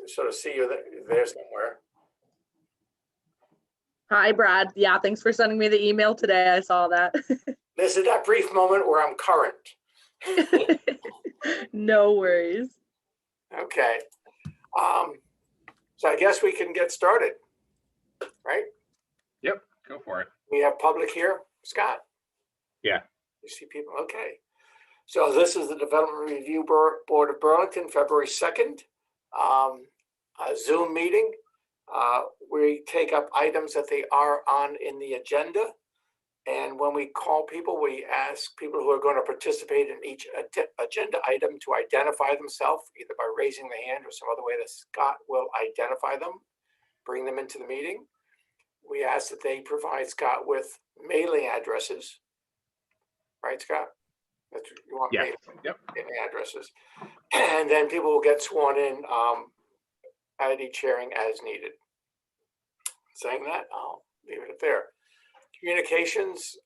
sort of see you there somewhere. Hi, Brad. Yeah, thanks for sending me the email today. I saw that. This is that brief moment where I'm current. No worries. Okay. So I guess we can get started, right? Yep, go for it. We have public here, Scott? Yeah. You see people, okay. So this is the Development Review Board of Burlington, February 2nd, a Zoom meeting. We take up items that they are on in the agenda. And when we call people, we ask people who are going to participate in each agenda item to identify themselves, either by raising the hand or some other way that Scott will identify them, bring them into the meeting. We ask that they provide Scott with mailing addresses. Right, Scott? That's what you want, mailing addresses. And then people will get sworn in at each hearing as needed. Saying that, I'll leave it there. Communications,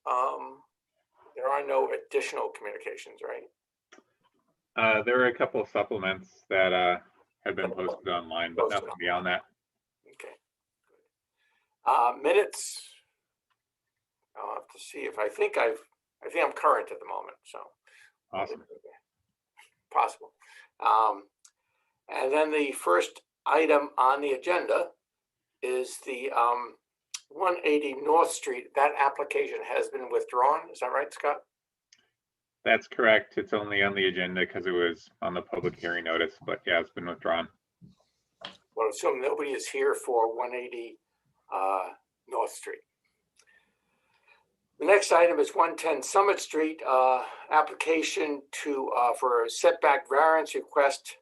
there are no additional communications, right? There are a couple of supplements that have been posted online, but nothing beyond that. Okay. Minutes. I'll have to see if I think I'm current at the moment, so. Awesome. Possible. And then the first item on the agenda is the 180 North Street. That application has been withdrawn. Is that right, Scott? That's correct. It's only on the agenda because it was on the public hearing notice, but yeah, it's been withdrawn. Well, I assume nobody is here for 180 North Street. The next item is 110 Summit Street, application for a setback variance request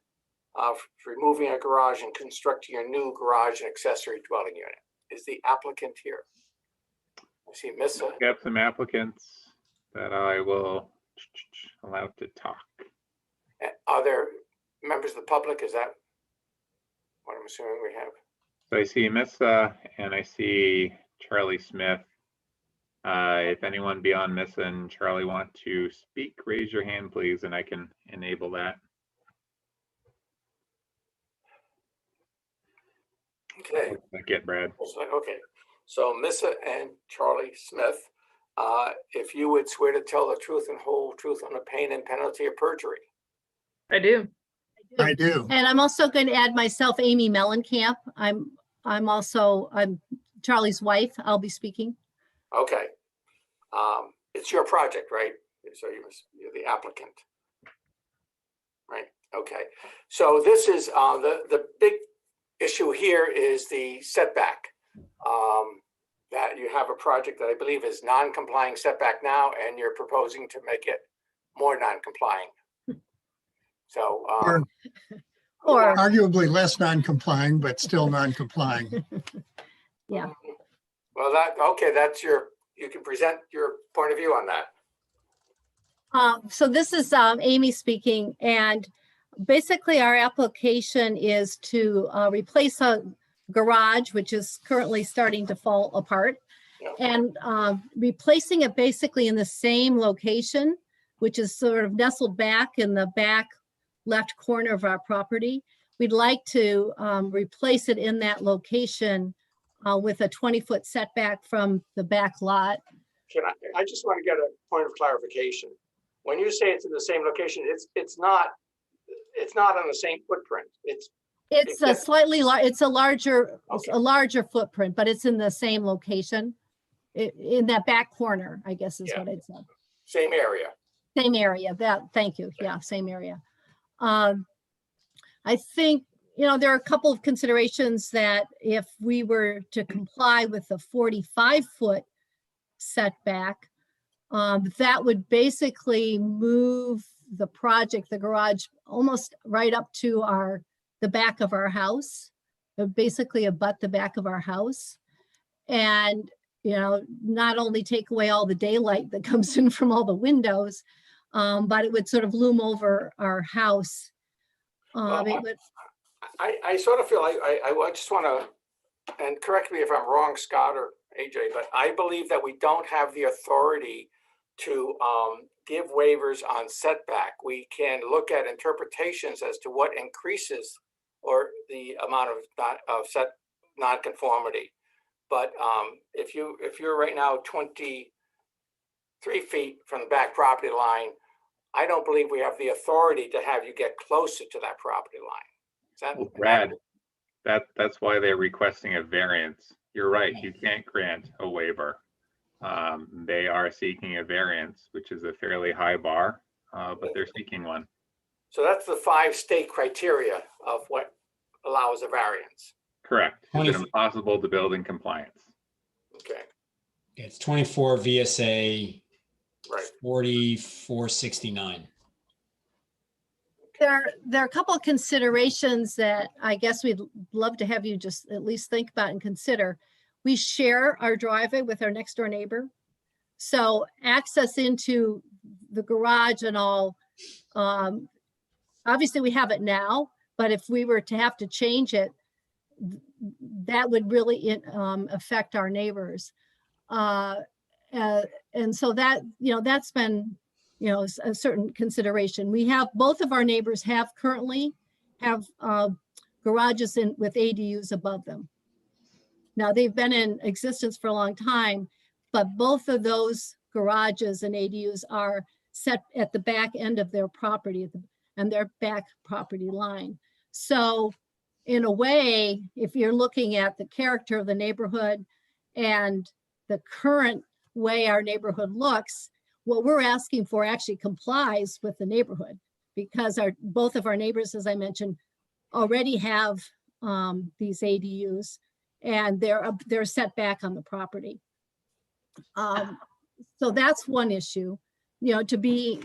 for removing a garage and constructing a new garage and accessory dwelling unit. Is the applicant here? I see Missa. We have some applicants that I will allow to talk. Are there members of the public? Is that what I'm assuming we have? So I see Missa and I see Charlie Smith. If anyone beyond Missa and Charlie want to speak, raise your hand, please, and I can enable that. Okay. Get Brad. Okay. So Missa and Charlie Smith, if you would swear to tell the truth and whole truth on the pain and penalty of perjury. I do. I do. And I'm also going to add myself, Amy Mellencamp. I'm Charlie's wife. I'll be speaking. Okay. It's your project, right? So you're the applicant, right? Okay. So this is the big issue here is the setback. That you have a project that I believe is non-complying setback now, and you're proposing to make it more non-complying. So, or arguably less non-complying, but still non-complying. Yeah. Well, that's you can present your point of view on that. So this is Amy speaking, and basically our application is to replace a garage, which is currently starting to fall apart, and replacing it basically in the same location, which is sort of nestled back in the back left corner of our property. We'd like to replace it in that location with a 20-foot setback from the back lot. I just want to get a point of clarification. When you say it's in the same location, it's not on the same footprint. It's a slightly it's a larger footprint, but it's in the same location, in that back corner, I guess is what I'd say. Same area. Same area. Thank you. Yeah, same area. I think, there are a couple of considerations that if we were to comply with the 45-foot setback, that would basically move the garage, almost right up to the back of our house. It would basically abut the back of our house, and not only take away all the daylight that comes in from all the windows, but it would sort of loom over our house. I sort of feel I just want to, and correct me if I'm wrong, Scott or AJ, but I believe that we don't have the authority to give waivers on setback. We can look at interpretations as to what increases or the amount of set non-conformity. But if you're right now 23 feet from the back property line, I don't believe we have the authority to have you get closer to that property line. Is that Well, Brad, that's why they're requesting a variance. You're right, you can't grant a waiver. They are seeking a variance, which is a fairly high bar, but they're seeking one. So that's the 5 state criteria of what allows a variance. Correct. Is it impossible to build in compliance? Okay, It's 24 VSA right. 4469. There are a couple of considerations that I guess we'd love to have you just at least think about and consider. We share our driveway with our next door neighbor. So access into the garage and all, obviously we have it now, but if we were to have to change it, that would really affect our neighbors. And so that, that's been, a certain consideration. We have, both of our neighbors currently have garages with ADUs above them. Now, they've been in existence for a long time, but both of those garages and ADUs are set at the back end of their property and their back property line. So in a way, if you're looking at the character of the neighborhood and the current way our neighborhood looks, what we're asking for actually complies with the neighborhood, because both of our neighbors, as I mentioned, already have these ADUs and they're set back on the property. So that's one issue, to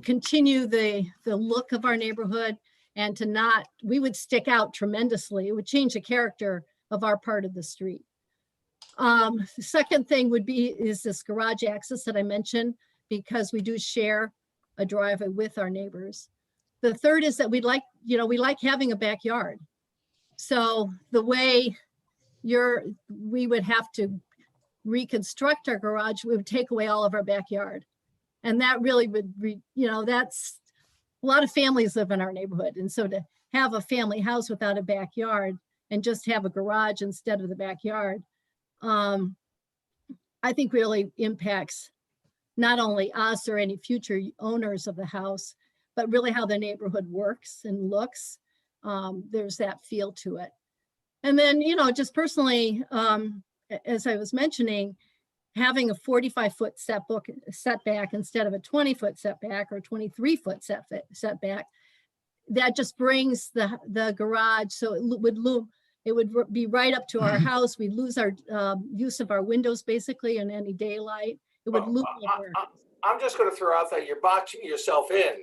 continue the look of our neighborhood and to not, we would stick out tremendously. It would change the character of our part of the street. The second thing is this garage access that I mentioned, because we do share a driveway with our neighbors. The third is that we like having a backyard. So the way we would have to reconstruct our garage, we would take away all of our backyard. And that really would, that's a lot of families live in our neighborhood. And so to have a family house without a backyard and just have a garage instead of the backyard, I think really impacts not only us or any future owners of the house, but really how the neighborhood works and looks. There's that feel to it. And then, just personally, as I was mentioning, having a 45-foot setback instead of a 20-foot setback or 23-foot setback, that just brings the garage. So it would be right up to our house. We'd lose our use of our windows basically in any daylight. It would loop over. I'm just going to throw out that you're boxing yourself in.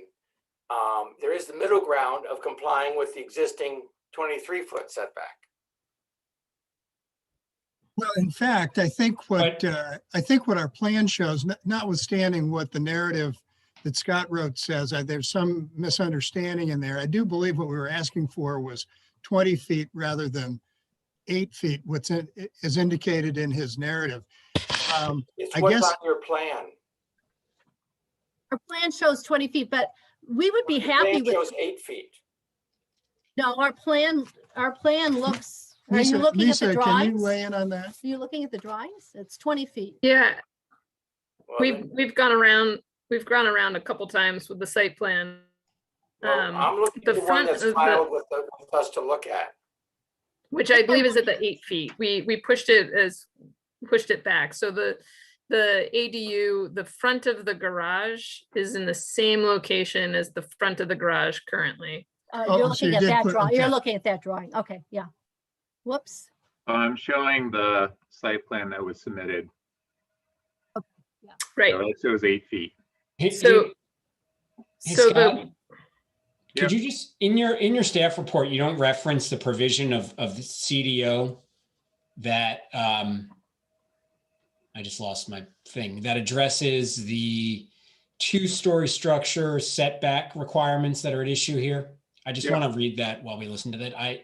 There is the middle ground of complying with the existing 23-foot setback. Well, in fact, I think what our plan shows, notwithstanding what the narrative that Scott wrote says, there's some misunderstanding in there. I do believe what we were asking for was 20 feet rather than 8 feet, is indicated in his narrative. It's what's on your plan. Our plan shows 20 feet, but we would be happy with. It shows 8 feet. No, our plan looks. Are you looking Lisa, at the drawings? can you weigh in on that? Are you looking at the drawings? It's 20 feet. Yeah, Well, we've gone around a couple times with the site plan. I'm looking the at the one front that's of filed with us to look at. which I believe is at the 8 feet. We pushed it back. So the ADU, the front of the garage is in the same location as the front of the garage currently. You're so looking you at did that put- drawing. okay. You're looking at that drawing. Okay, yeah. Whoops. I'm showing the site plan that was submitted. Right. So it shows 8 feet. Hey, So, hey, so Scott, the, could you just, in your staff report, you don't reference the provision of the CDO that, I just lost my thing, that addresses the 2-story structure setback requirements that are at issue here? I just Yeah. want to read that while we listen to that.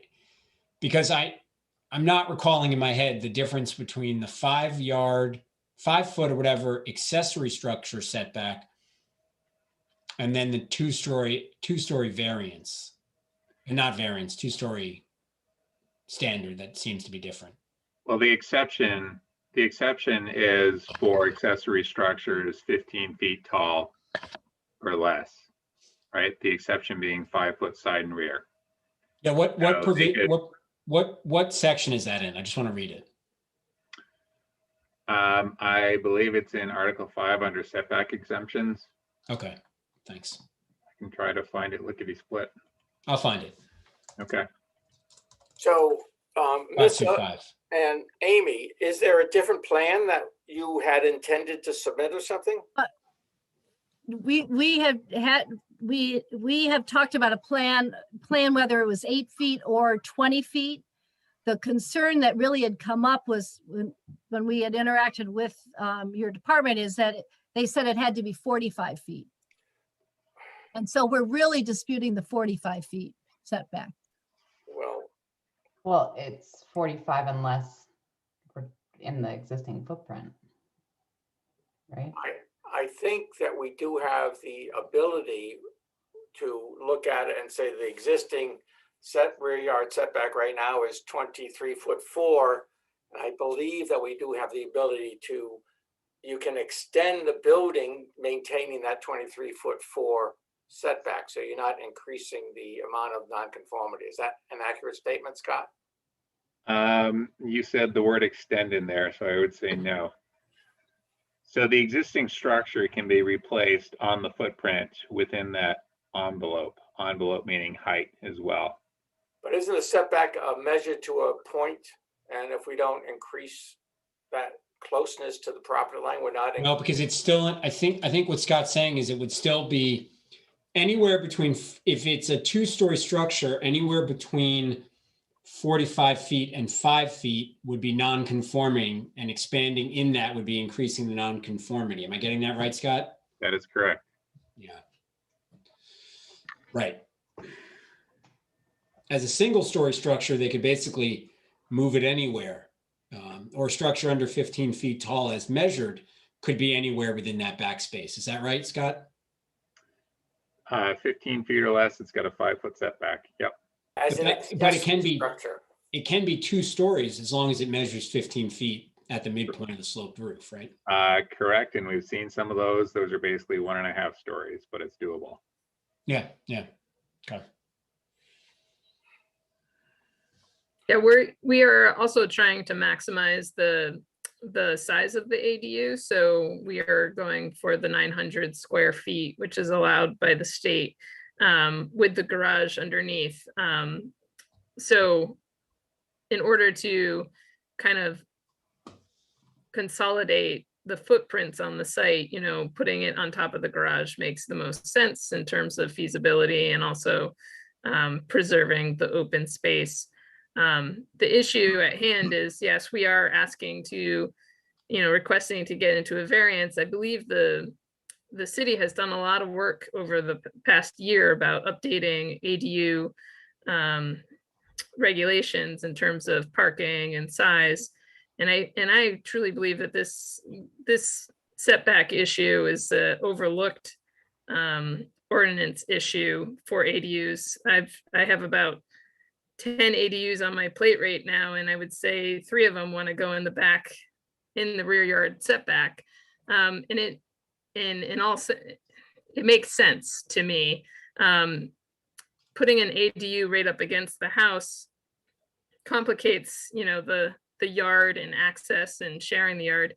Because I'm not recalling in my head the difference between the 5 foot or whatever accessory structure setback and then the two-story variance, and not variance, 2-story standard that seems to be different. Well, the exception is for accessory structures 15 feet tall or less, right? The exception being 5 foot side and rear. Yeah, So they could- what section is that in? I just want to read it. I believe it's in Article 5 under setback exemptions. Okay, thanks. I can try to find it lickety split. I'll find it. Okay. So, Class Ms. 2-5. and Amy, is there a different plan that you had intended to submit or something? We have talked about a plan whether it was 8 feet or 20 feet. The concern that really had come up was when we had interacted with your department is that they said it had to be 45 feet. And so we're really disputing the 45 feet setback. Well, it's 45 unless we're in the existing footprint, right? I think that we do have the ability to look at it and say the existing rear yard setback right now is 23'4". And I believe that we do have the ability to, you can extend the building maintaining that 23'4" setback. So you're not increasing the amount of nonconformity. Is that an accurate statement, Scott? You said the word extend in there, so I would say no. So the existing structure can be replaced on the footprint within that envelope meaning height as well. But isn't a setback measured to a point? And if we don't increase that closeness to the property line, we're not. No, because it's still, I think what Scott's saying is it would still be anywhere between, if it's a 2-story structure, anywhere between 45 feet and 5 feet would be non-conforming, and expanding in that would be increasing the non-conformity. Am I getting that right, Scott? That is correct. Yeah. Right. As a single-story structure, they could basically move it anywhere, or a structure under 15 feet tall as measured could be anywhere within that backspace. Is that right, Scott? 15 feet or less, it's got a 5 foot setback. Yep. But it can be structure. It can be 2 stories as long as it measures 15 feet at the midpoint of the sloped roof, right? Correct. And we've seen some of those. Those are basically 1.5 stories, but it's doable. Yeah. Okay. Yeah, we are also trying to maximize the size of the ADU. So we are going for the 900 square feet, which is allowed by the state, with the garage underneath. So in order to kind of consolidate the footprints on the site, putting it on top of the garage makes the most sense in terms of feasibility and also preserving the open space. The issue at hand is, yes, we are asking to, requesting to get into a variance. I believe the city has done a lot of work over the past year about updating ADU regulations in terms of parking and size. And I truly believe that this setback issue is overlooked ordinance issue for ADUs. I have about 10 ADUs on my plate right now, and I would say 3 of them want to go in the back, in the rear yard setback. And it makes sense to me. Putting an ADU right up against the house complicates, the yard and access and sharing the yard.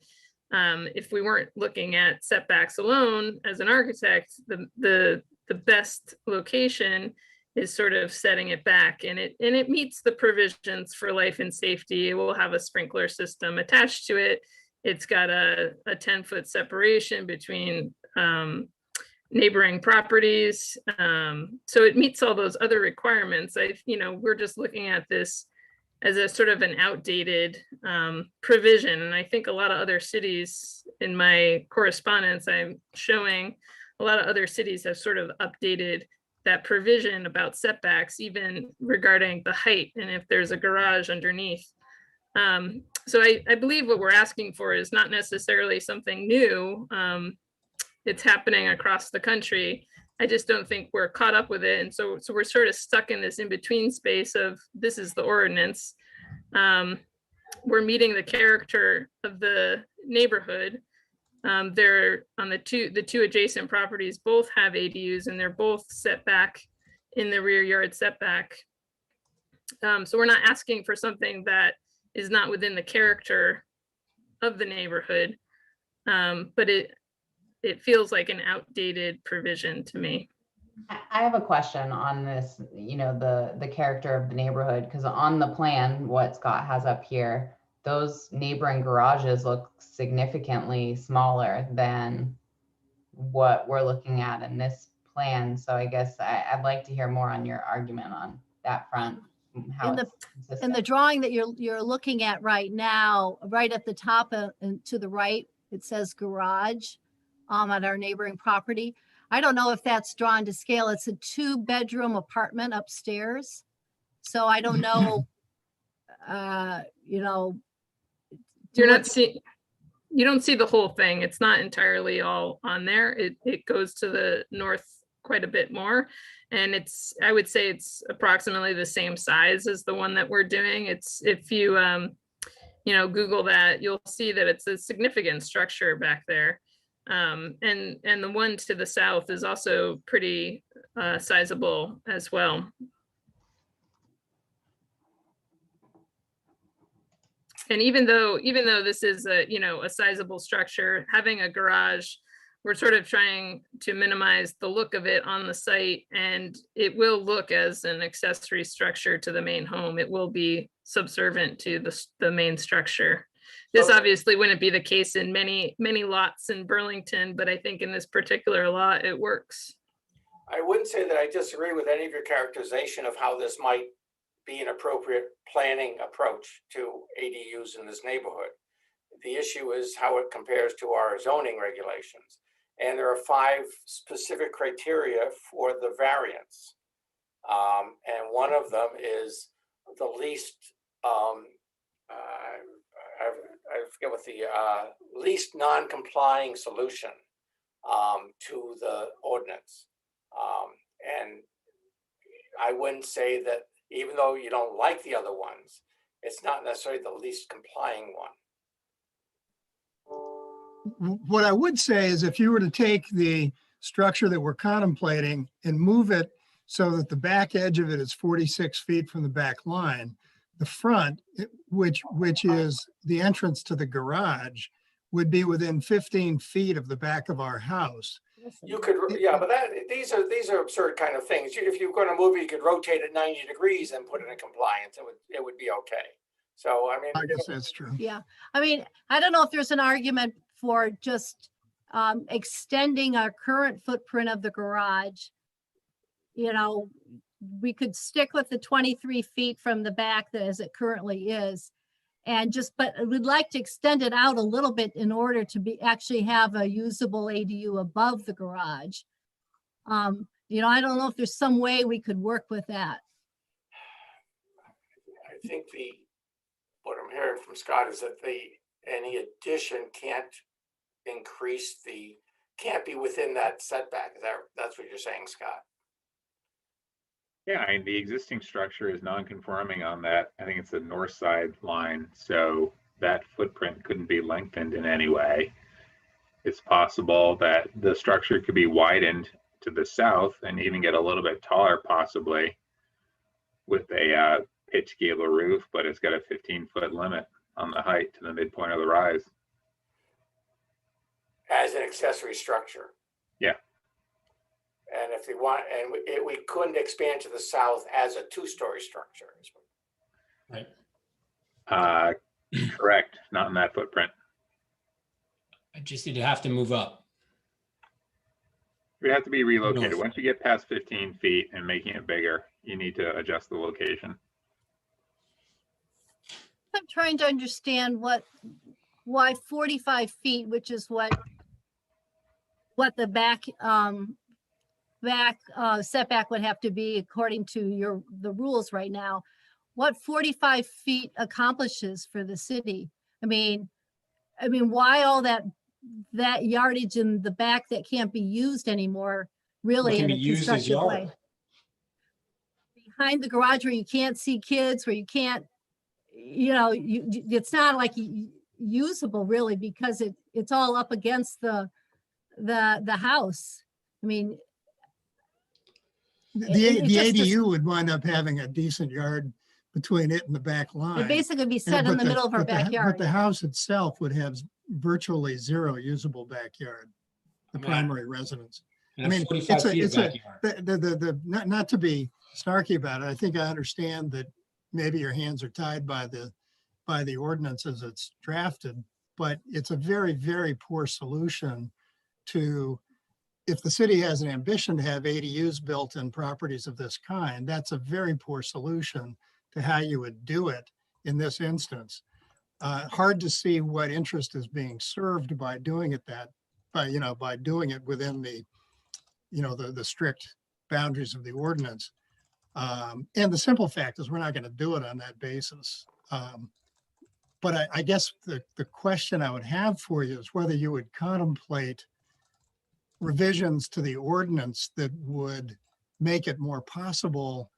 If we weren't looking at setbacks alone, as an architect, the best location is sort of setting it back, and it meets the provisions for life and safety. It will have a sprinkler system attached to it. It's got a 10-foot separation between neighboring properties. So it meets all those other requirements. We're just looking at this as a sort of an outdated provision. And I think a lot of other cities, in my correspondence, I'm showing a lot of other cities have sort of updated that provision about setbacks, even regarding the height and if there's a garage underneath. So I believe what we're asking for is not necessarily something new. It's happening across the country. I just don't think we're caught up with it. And so we're sort of stuck in this in-between space of this is the ordinance. We're meeting the character of the neighborhood. They're on the two adjacent properties both have ADUs and they're both set back in the rear yard setback. So we're not asking for something that is not within the character of the neighborhood. But it feels like an outdated provision to me. I have a question on this, you know, the character of the neighborhood, because on the plan, what Scott has up here, those neighboring garages look significantly smaller than what we're looking at in this plan. So I guess I'd like to hear more on your argument on that front. How it's In consistent. the drawing that you're looking at right now, right at the top and to the right, it says garage on our neighboring property. I don't know if that's drawn to scale. It's a 2-bedroom apartment upstairs. So I don't know, you know. You don't see the whole thing. It's not entirely all on there. It goes to the north quite a bit more. And I would say it's approximately the same size as the one that we're doing. It's, if you, you know, Google that, you'll see that it's a significant structure back there. And the one to the south is also pretty sizable as well. And even though this is a, you know, a sizable structure, having a garage, we're sort of trying to minimize the look of it on the site, and it will look as an accessory structure to the main home. It will be subservient to the main structure. This obviously wouldn't be the case in many lots in Burlington, but I think in this particular lot, it works. I wouldn't say that I disagree with any of your characterization of how this might be an appropriate planning approach to ADUs in this neighborhood. The issue is how it compares to our zoning regulations. And there are 5 specific criteria for the variance. And one of them is the least, I forget what the least non-complying solution to the ordinance. And I wouldn't say that even though you don't like the other ones, it's not necessarily the least complying one. What I would say is if you were to take the structure that we're contemplating and move it so that the back edge of it is 46 feet from the back line, the front, which is the entrance to the garage, would be within 15 feet of the back of our house. You could, yeah, but these are absurd kind of things. If you're going to move it, you could rotate it 90 degrees and put it in compliance. It would be okay. So, I mean, I guess that's true. Yeah, I mean, I don't know if there's an argument for just extending our current footprint of the garage. You know, we could stick with the 23 feet from the back as it currently is. And but we'd like to extend it out a little bit in order to actually have a usable ADU above the garage. You know, I don't know if there's some way we could work with that. I think what I'm hearing from Scott is that any addition can't be within that setback. That's what you're saying, Scott? Yeah, and the existing structure is non-conforming on that. I think it's the north side line, so that footprint couldn't be lengthened in any way. It's possible that the structure could be widened to the south and even get a little bit taller, possibly, with a pitch gable roof, but it's got a 15-foot limit on the height to the midpoint of the rise. As an accessory structure. Yeah. And if we want, we couldn't expand to the south as a 2-story structure. Right. Correct. Not in that footprint. I just need to have to move up. It would have to be relocated. North. Once you get past 15 feet and making it bigger, you need to adjust the location. I'm trying to understand why 45 feet, which is what the back setback would have to be according to the rules right now. What 45 feet accomplishes for the city? I mean, why all that yardage in the back that can't be used anymore really can in be a used as constructive way. yard. Behind the garage where you can't see kids, where you can't, it's not like usable really, because it's all up against the house. I mean, The it just ADU would wind up having a decent yard between it and the back line. it'd basically be set in But the middle of our but But backyard. the house itself would have virtually zero usable backyard, the I mean, primary residence. And I mean, 45 it's a, feet of it's a, backyard. not to be snarky about it, I think I understand that maybe your hands are tied by the ordinance as it's drafted, but it's a very, very poor solution to, if the city has an ambition to have ADUs built in properties of this kind, that's a very poor solution to how you would do it in this instance. Hard to see what interest is being served by doing it by doing it within the, the strict boundaries of the ordinance. And the simple fact is we're not going to do it on that basis. But I guess the question I would have for you is whether you would contemplate revisions to the ordinance that would make it more possible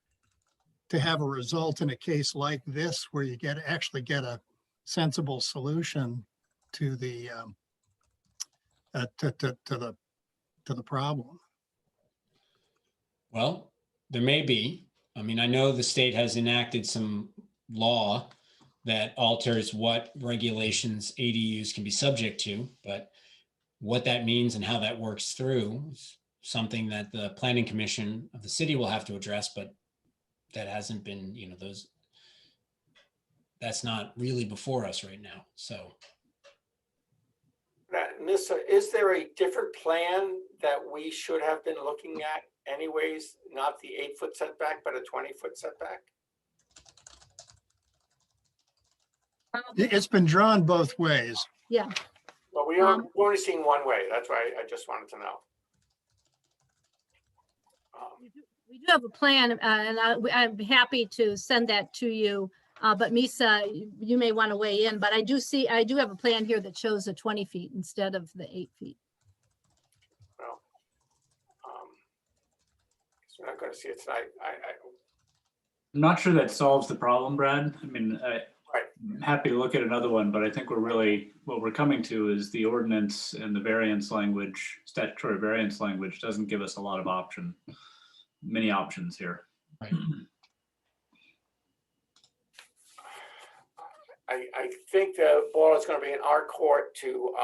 to have a result in a case like this, where you actually get a sensible solution to the to the problem. Well, there may be. I mean, I know the state has enacted some law that alters what regulations ADUs can be subject to, but what that means and how that works through is something that the planning commission of the city will have to address, but that hasn't been, that's not really before us right now. So. Nissa, is there a different plan that we should have been looking at anyways? Not the 8-foot setback, but a 20-foot setback? It's been drawn both ways. Yeah. Well, we've only seen one way. That's why I just wanted to know. We do have a plan, and I'm happy to send that to you. But Misa, you may want to weigh in, but I do have a plan here that shows the 20 feet instead of the 8 feet. Well, we're not going to see it tonight. I'm not sure that solves the problem, Brad. I mean, I'm happy to look at another one, but I think what we're coming to is the ordinance and the variance language, statutory variance language doesn't give us a lot of many options here. Right. I think the ball is going to be in our court to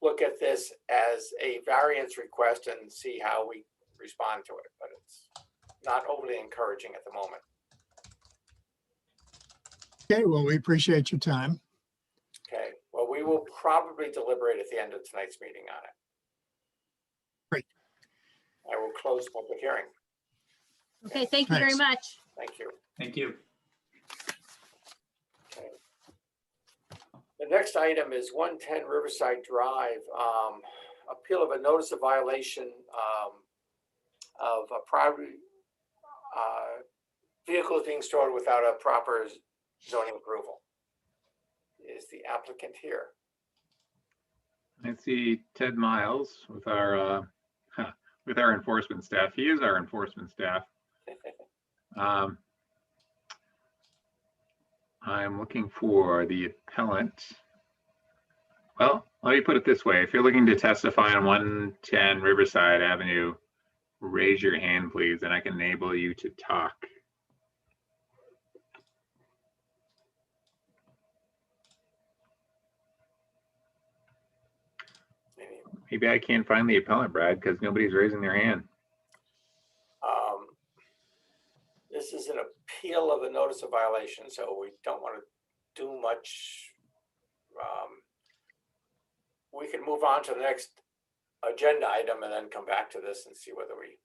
look at this as a variance request and see how we respond to it, but it's not overly encouraging at the moment. Okay, well, we appreciate your time. Okay, well, we will probably deliberate at the end of tonight's meeting on it. Great. I will close the public hearing. Okay, thank you very Thanks. much. Thank you. Thank you. Okay. The next item is 110 Riverside Drive, appeal of a notice of violation of a private vehicles being stored without a proper zoning approval. Is the applicant here? I see Ted Miles with our enforcement staff. He is our enforcement staff. I'm looking for the appellant. Well, let me put it this way. If you're looking to testify on 110 Riverside Avenue, raise your hand, please, and I can enable you to talk. Maybe I can't find the appellant, Brad, because nobody's raising their hand. This is an appeal of a notice of violation, so we don't want to do much. We can move on to the next agenda item and then come back to this and see whether we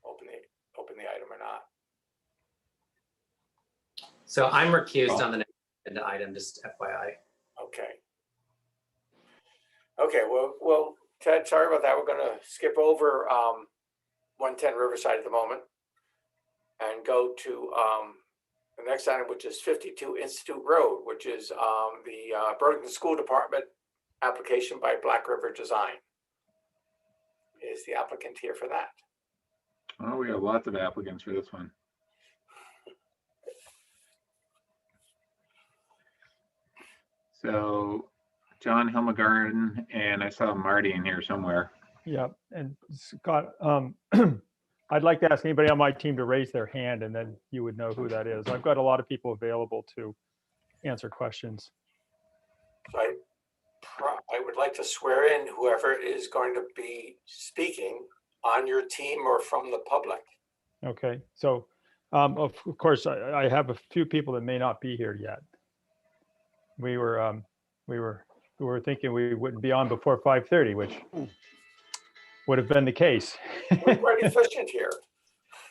open the item or not. So I'm recused on the next agenda item, just FYI. Okay. Okay, well, Ted, sorry about that. We're going to skip over 110 Riverside at the moment and go to the next item, which is 52 Institute Road, which is the Burlington School Department application by Black River Design. Is the applicant here for that? Oh, we have lots of applicants for this one. So John Hilmagarden, and I saw Marty in here somewhere. Yeah, and Scott, I'd like to ask anybody on my team to raise their hand, and then you would know who that is. I've got a lot of people available to answer questions. So I would like to swear in whoever is going to be speaking on your team or from the public. Okay, so of course, I have a few people that may not be here yet. We were thinking we wouldn't be on before 5:30, which would have been the case. We're quite efficient here.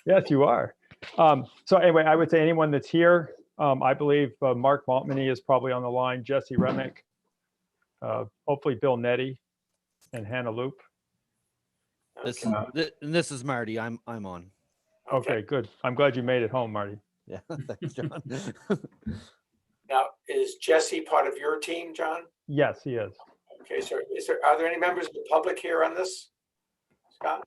Yes, you are. So anyway, I would say anyone that's here, I believe Mark Maltmany is probably on the line, Jesse Remick, hopefully Bill Netty, and Hannah Loop. This is Marty. I'm on. Okay, good. I'm glad you made it home, Marty. Yeah, thanks, John. Now, is Jesse part of your team, John? Yes, he is. Okay, so are there any members of the public here on this, Scott?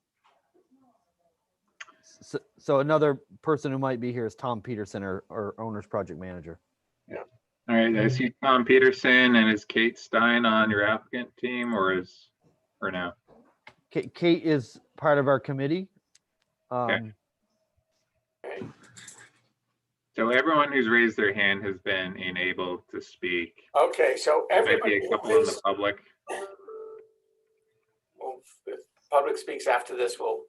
So another person who might be here is Tom Peterson, our owner's project manager. Yeah. All right, I see Tom Peterson, and is Kate Stein on your applicant team, or no? Kate is part of our committee. Okay. So everyone who's raised their hand has been enabled to speak. Okay, so There might be everybody a couple who in the is, public. well, if public speaks after this, we'll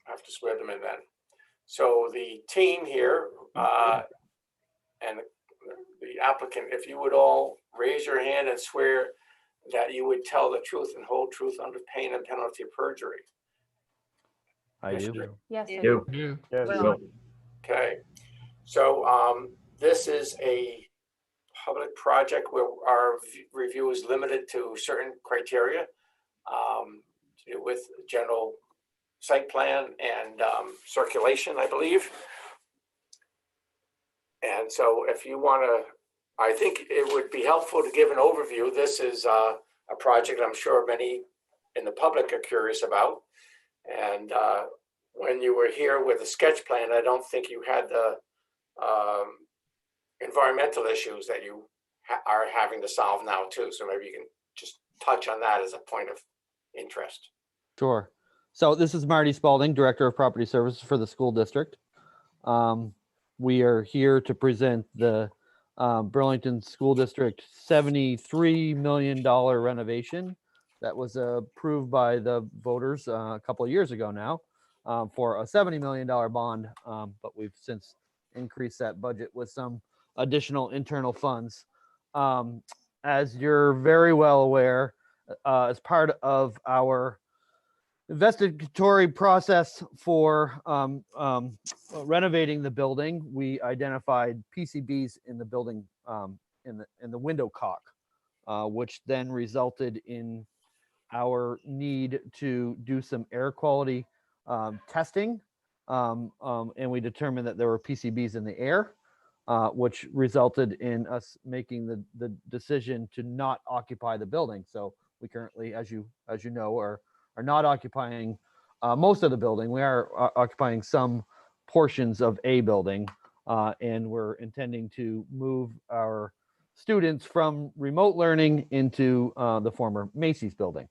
have to swear them in then. So the team here and the applicant, if you would all raise your hand and swear that you would tell the truth and whole truth under pain and penalty of perjury. I do. Yes. I You. do. Yes. Well, Okay, so this is a public project where our review is limited to certain criteria to do with general site plan and circulation, I believe. And so if you want to, I think it would be helpful to give an overview. This is a project I'm sure many in the public are curious about. And when you were here with a sketch plan, I don't think you had the environmental issues that you are having to solve now too. So maybe you can just touch on that as a point of interest. Sure. So this is Marty Spalding, Director of Property Services for the school district. We are here to present the Burlington School District $73 million renovation that was approved by the voters a couple of years ago now for a $70 million bond, but we've since increased that budget with some additional internal funds. As you're very well aware, as part of our investigatory process for renovating the building, we identified PCBs in the building in the window caulk, which then resulted in our need to do some air quality testing, and we determined that there were PCBs in the air, which resulted in us making the decision to not occupy the building. So we currently, as you know, are not occupying most of the building. We are occupying some portions of a building, and we're intending to move our students from remote learning into the former Macy's building.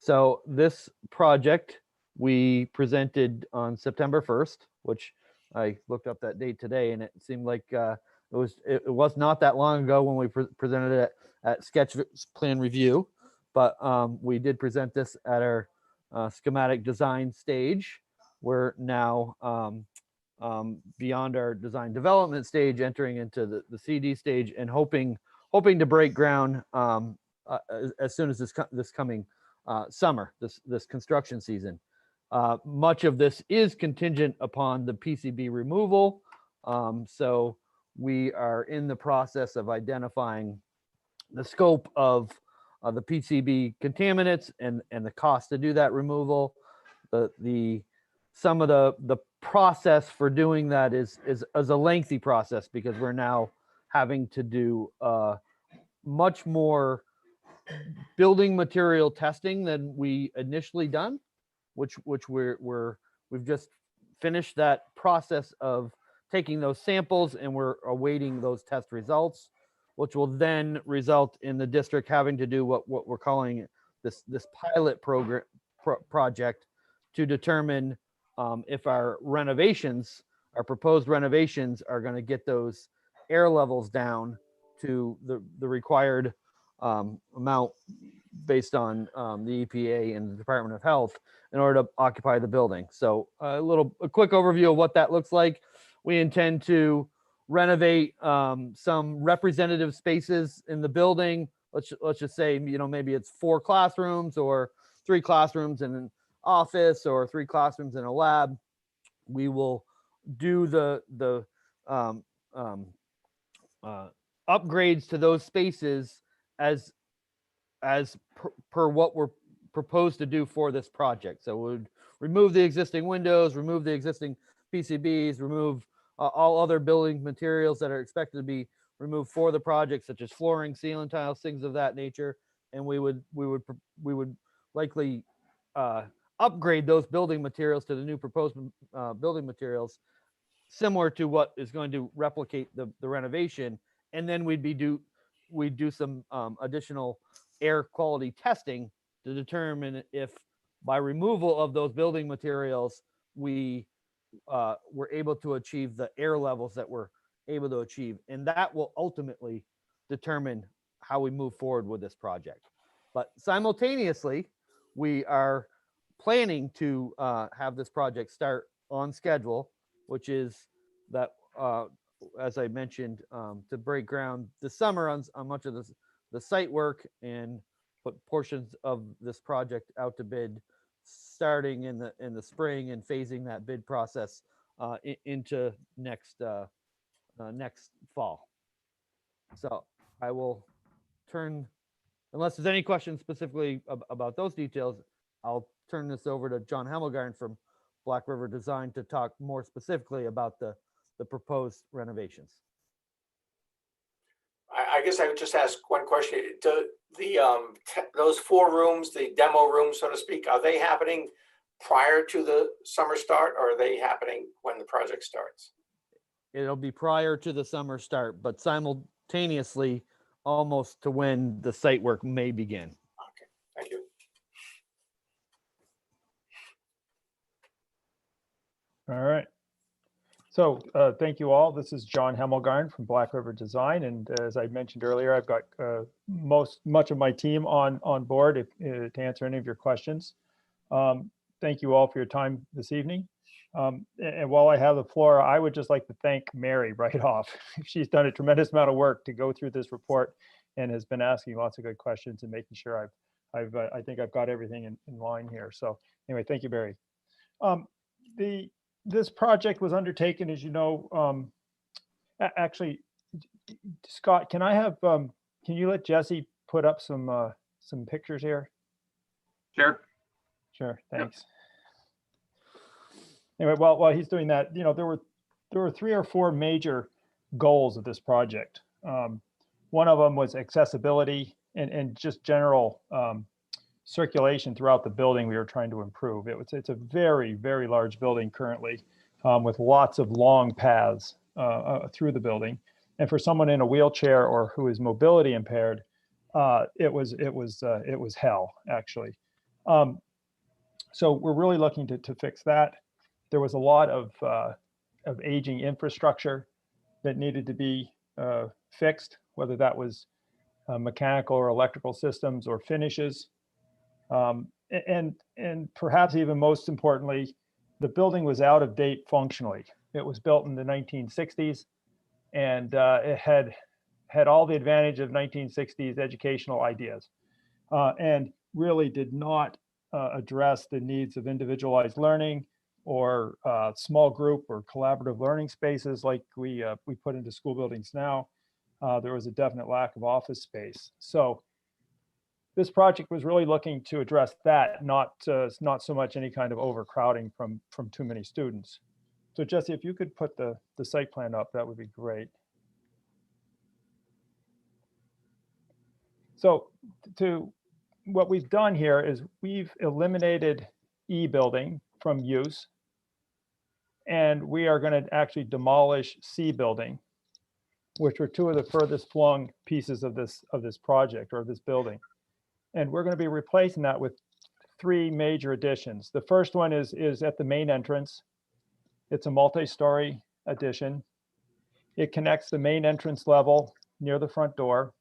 So this project we presented on September 1st, which I looked up that date today, and it seemed like it was not that long ago when we presented it at sketch plan review, but we did present this at our schematic design stage. We're now beyond our design development stage, entering into the CD stage, and hoping to break ground as soon as this coming summer, this construction season. Much of this is contingent upon the PCB removal. So we are in the process of identifying the scope of the PCB contaminants and the cost to do that removal. Some of the process for doing that is a lengthy process, because we're now having to do much more building material testing than we initially done. which we've just finished that process of taking those samples, and we're awaiting those test results, which will then result in the district having to do what we're calling this pilot project to determine if our proposed renovations are going to get those air levels down to the required amount based on the EPA and the Department of Health in order to occupy the building. So a quick overview of what that looks like. We intend to renovate some representative spaces in the building. Let's just say, maybe it's 4 classrooms or 3 classrooms and an office or 3 classrooms and a lab. We will do the upgrades to those spaces as per what we're proposed to do for this project. So we would remove the existing windows, remove the existing PCBs, remove all other building materials that are expected to be removed for the project, such as flooring, ceiling tiles, things of that nature. And we would likely upgrade those building materials to the new proposed building materials, similar to what is going to replicate the renovation. And then we'd do some additional air quality testing to determine if by removal of those building materials, we were able to achieve the air levels that we're able to achieve. And that will ultimately determine how we move forward with this project. But simultaneously, we are planning to have this project start on schedule, which is that, as I mentioned, to break ground this summer on much of the site work and put portions of this project out to bid starting in the spring and phasing that bid process into next fall. So I will turn, unless there's any questions specifically about those details, I'll turn this over to John Hemmelgarn from Black River Design to talk more specifically about the proposed renovations. I guess I would just ask one question. Those 4 rooms, the demo rooms, so to speak, are they happening prior to the summer start, or are they happening when the project starts? It'll be prior to the summer start, but simultaneously almost to when the site work may begin. Okay, thank you. All right. So thank you all. This is John Hemmelgarn from Black River Design. And as I mentioned earlier, I've got much of my team on board to answer any of your questions. Thank you all for your time this evening. And while I have the floor, I would just like to thank Mary right off. She's done a tremendous amount of work to go through this report and has been asking lots of good questions and making sure I think I've got everything in line here. So anyway, thank you, Barry. This project was undertaken, as you know, actually, Scott, can you let Jesse put up some pictures here? Sure. Sure, thanks. Anyway, while he's doing that, there were 3 or 4 major goals of this project. One of them was accessibility and just general circulation throughout the building we were trying to improve. It's a very, very large building currently with lots of long paths through the building. And for someone in a wheelchair or who is mobility impaired, it was hell, actually. So we're really looking to fix that. There was a lot of aging infrastructure that needed to be fixed, whether that was mechanical or electrical systems or finishes. And perhaps even most importantly, the building was out of date functionally. It was built in the 1960s, and it had all the advantage of 1960s educational ideas, and really did not address the needs of individualized learning or small group or collaborative learning spaces like we put into school buildings now. There was a definite lack of office space. So this project was really looking to address that, not so much any kind of overcrowding from too many students. So Jesse, if you could put the site plan up, that would be great. So what we've done here is we've eliminated E building from use. And we are going to actually demolish C building, which were two of the furthest flung pieces of this project or this building. And we're going to be replacing that with three major additions. The first one is at the main entrance. It's a multi-story addition. It connects the main entrance level near the front door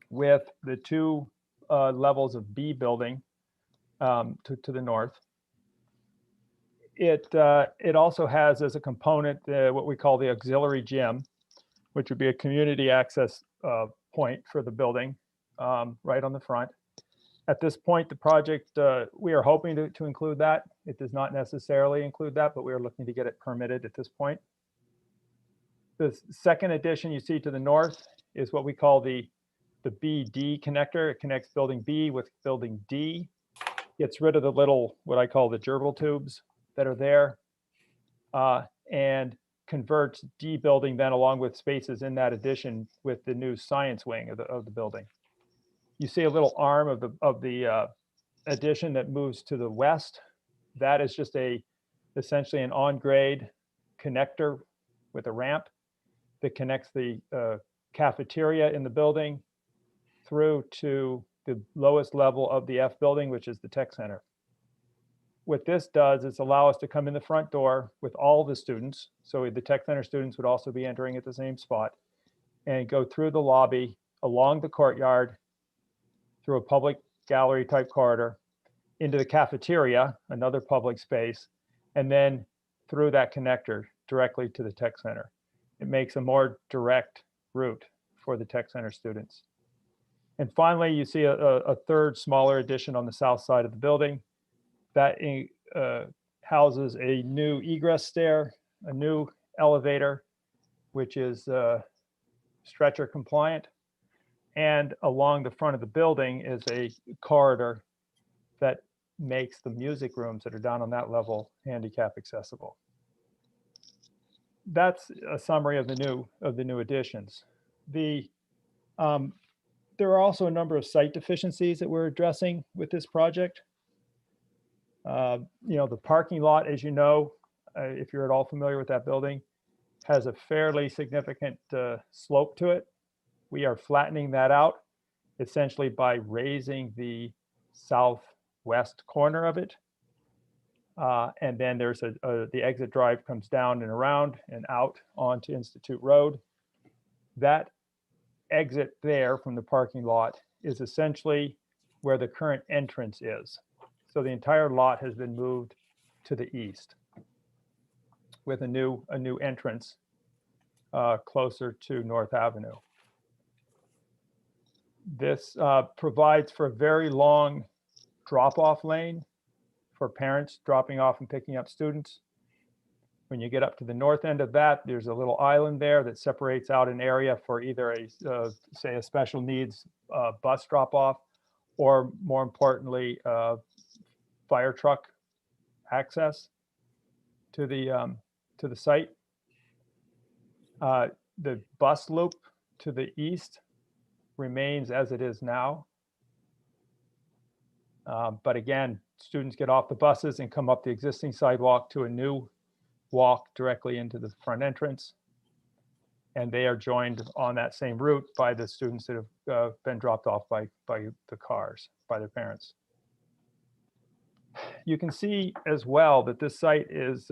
with the two levels of B building to the north. It also has as a component what we call the auxiliary gym, which would be a community access point for the building right on the front. At this point, the project, we are hoping to include that. It does not necessarily include that, but we are looking to get it permitted at this point. The second addition you see to the north is what we call the BD connector. It connects building B with building D. Gets rid of the little, what I call the gerbil tubes that are there, and converts D building then along with spaces in that addition with the new science wing of the building. You see a little arm of the addition that moves to the west. That is just essentially an on-grade connector with a ramp that connects the cafeteria in the building through to the lowest level of the F building, which is the tech center. What this does is allow us to come in the front door with all the students. So the tech center students would also be entering at the same spot and go through the lobby, along the courtyard, through a public gallery type corridor, into the cafeteria, another public space, and then through that connector directly to the tech center. It makes a more direct route for the tech center students. And finally, you see a third smaller addition on the south side of the building that houses a new egress stair, a new elevator, which is stretcher compliant. And along the front of the building is a corridor that makes the music rooms that are down on that level handicap accessible. That's a summary of the new additions. There are also a number of site deficiencies that we're addressing with this project. The parking lot, as you know, if you're at all familiar with that building, has a fairly significant slope to it. We are flattening that out essentially by raising the southwest corner of it. And then there's the exit drive comes down and around and out onto Institute Road. That exit there from the parking lot is essentially where the current entrance is. So the entire lot has been moved to the east with a new entrance closer to North Avenue. This provides for a very long drop-off lane for parents dropping off and picking up students. When you get up to the north end of that, there's a little island there that separates out an area for either say a special needs bus drop-off, or more importantly, fire truck access to the site. The bus loop to the east remains as it is now. But again, students get off the buses and come up the existing sidewalk to a new walk directly into the front entrance. And they are joined on that same route by the students that have been dropped off by the cars, by their parents. You can see as well that this site is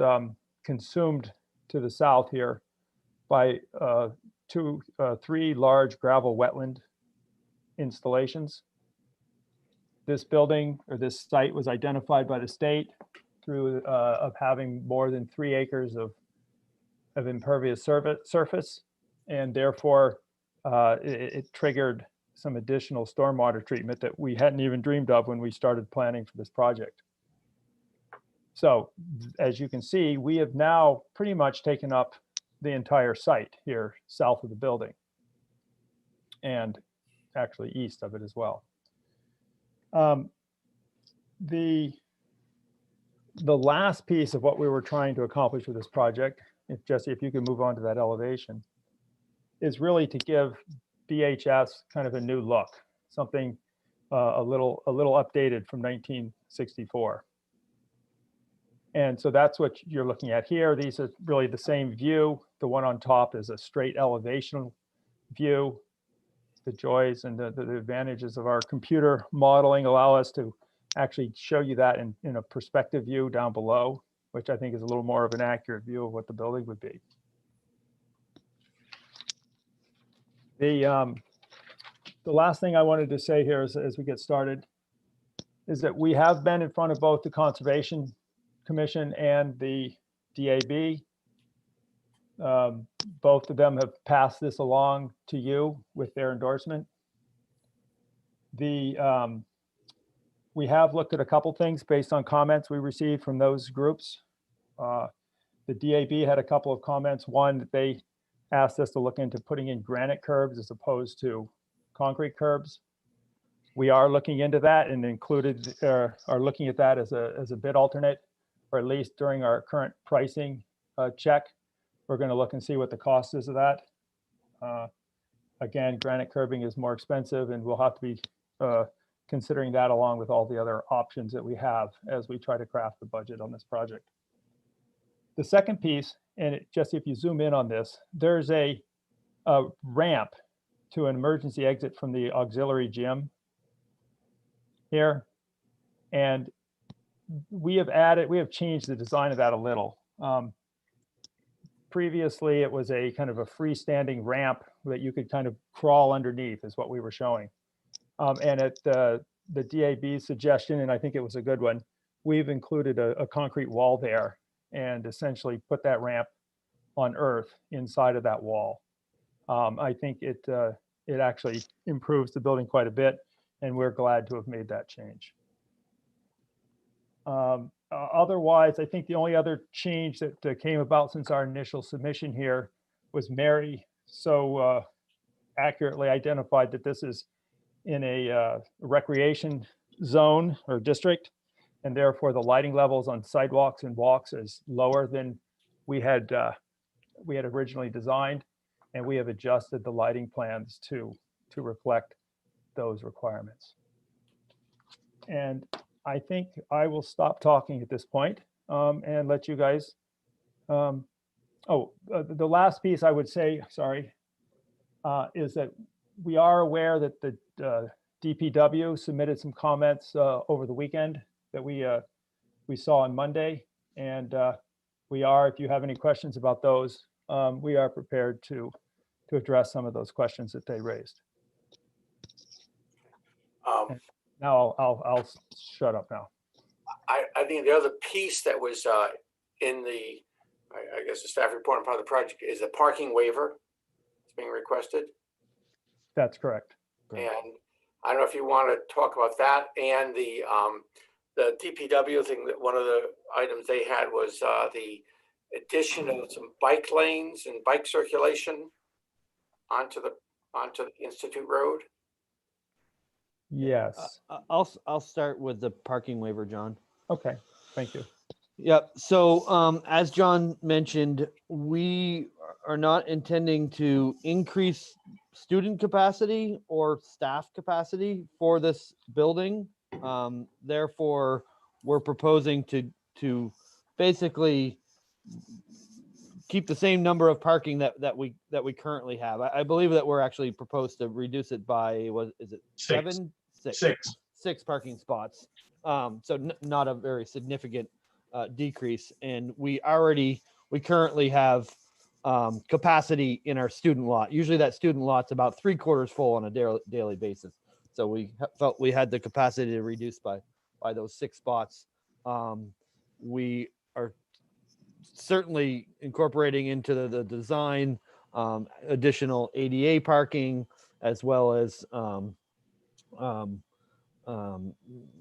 consumed to the south here by three large gravel wetland installations. This building or this site was identified by the state through of having more than 3 acres of impervious surface, and therefore it triggered some additional stormwater treatment that we hadn't even dreamed of when we started planning for this project. So as you can see, we have now pretty much taken up the entire site here south of the building, and actually east of it as well. The last piece of what we were trying to accomplish with this project, if Jesse, if you could move on to that elevation, is really to give BHS kind of a new look, something a little updated from 1964. And so that's what you're looking at here. These are really the same view. The one on top is a straight elevation view. The joys and the advantages of our computer modeling allow us to actually show you that in a perspective view down below, which I think is a little more of an accurate view of what the building would be. The last thing I wanted to say here as we get started is that we have been in front of both the Conservation Commission and the DAB. Both of them have passed this along to you with their endorsement. We have looked at a couple things based on comments we received from those groups. The DAB had a couple of comments. One, that they asked us to look into putting in granite curbs as opposed to concrete curbs. We are looking into that and are looking at that as a bid alternate, or at least during our current pricing check. We're going to look and see what the cost is of that. Again, granite curbing is more expensive, and we'll have to be considering that along with all the other options that we have as we try to craft the budget on this project. The second piece, and Jesse, if you zoom in on this, there's a ramp to an emergency exit from the auxiliary gym here. And we have changed the design of that a little. Previously, it was a kind of a freestanding ramp that you could kind of crawl underneath is what we were showing. And at the DAB suggestion, and I think it was a good one, we've included a concrete wall there and essentially put that ramp on earth inside of that wall. I think it actually improves the building quite a bit, and we're glad to have made that change. Otherwise, I think the only other change that came about since our initial submission here was Mary so accurately identified that this is in a recreation zone or district, and therefore the lighting levels on sidewalks and walks is lower than we had originally designed, and we have adjusted the lighting plans to reflect those requirements. And I think I will stop talking at this point and let you guys. The last piece I would say, sorry, is that we are aware that the DPW submitted some comments over the weekend that we saw on Monday, and we are, if you have any questions about those, we are prepared to address some of those questions that they raised. Now I'll shut up now. I think the other piece that was in the, I guess the staff report and part of the project is a parking waiver. It's being requested. That's correct. And I don't know if you want to talk about that and the DPW thing. That one of the items they had was the addition of some bike lanes and bike circulation onto the Institute Road. Yes. I'll start with the parking waiver, John. Okay, thank you. Yep. So as John mentioned, we are not intending to increase student capacity or staff capacity for this building. Therefore, we're proposing to basically keep the same number of parking that we currently have. I believe that we're actually proposed to reduce it by, what is it, six parking spots. So not a very significant decrease. And we currently have capacity in our student lot. Usually that student lot's about 3/4 full on a daily basis. So we felt we had the capacity to reduce by those 6 spots. We are certainly incorporating into the design additional ADA parking, as well as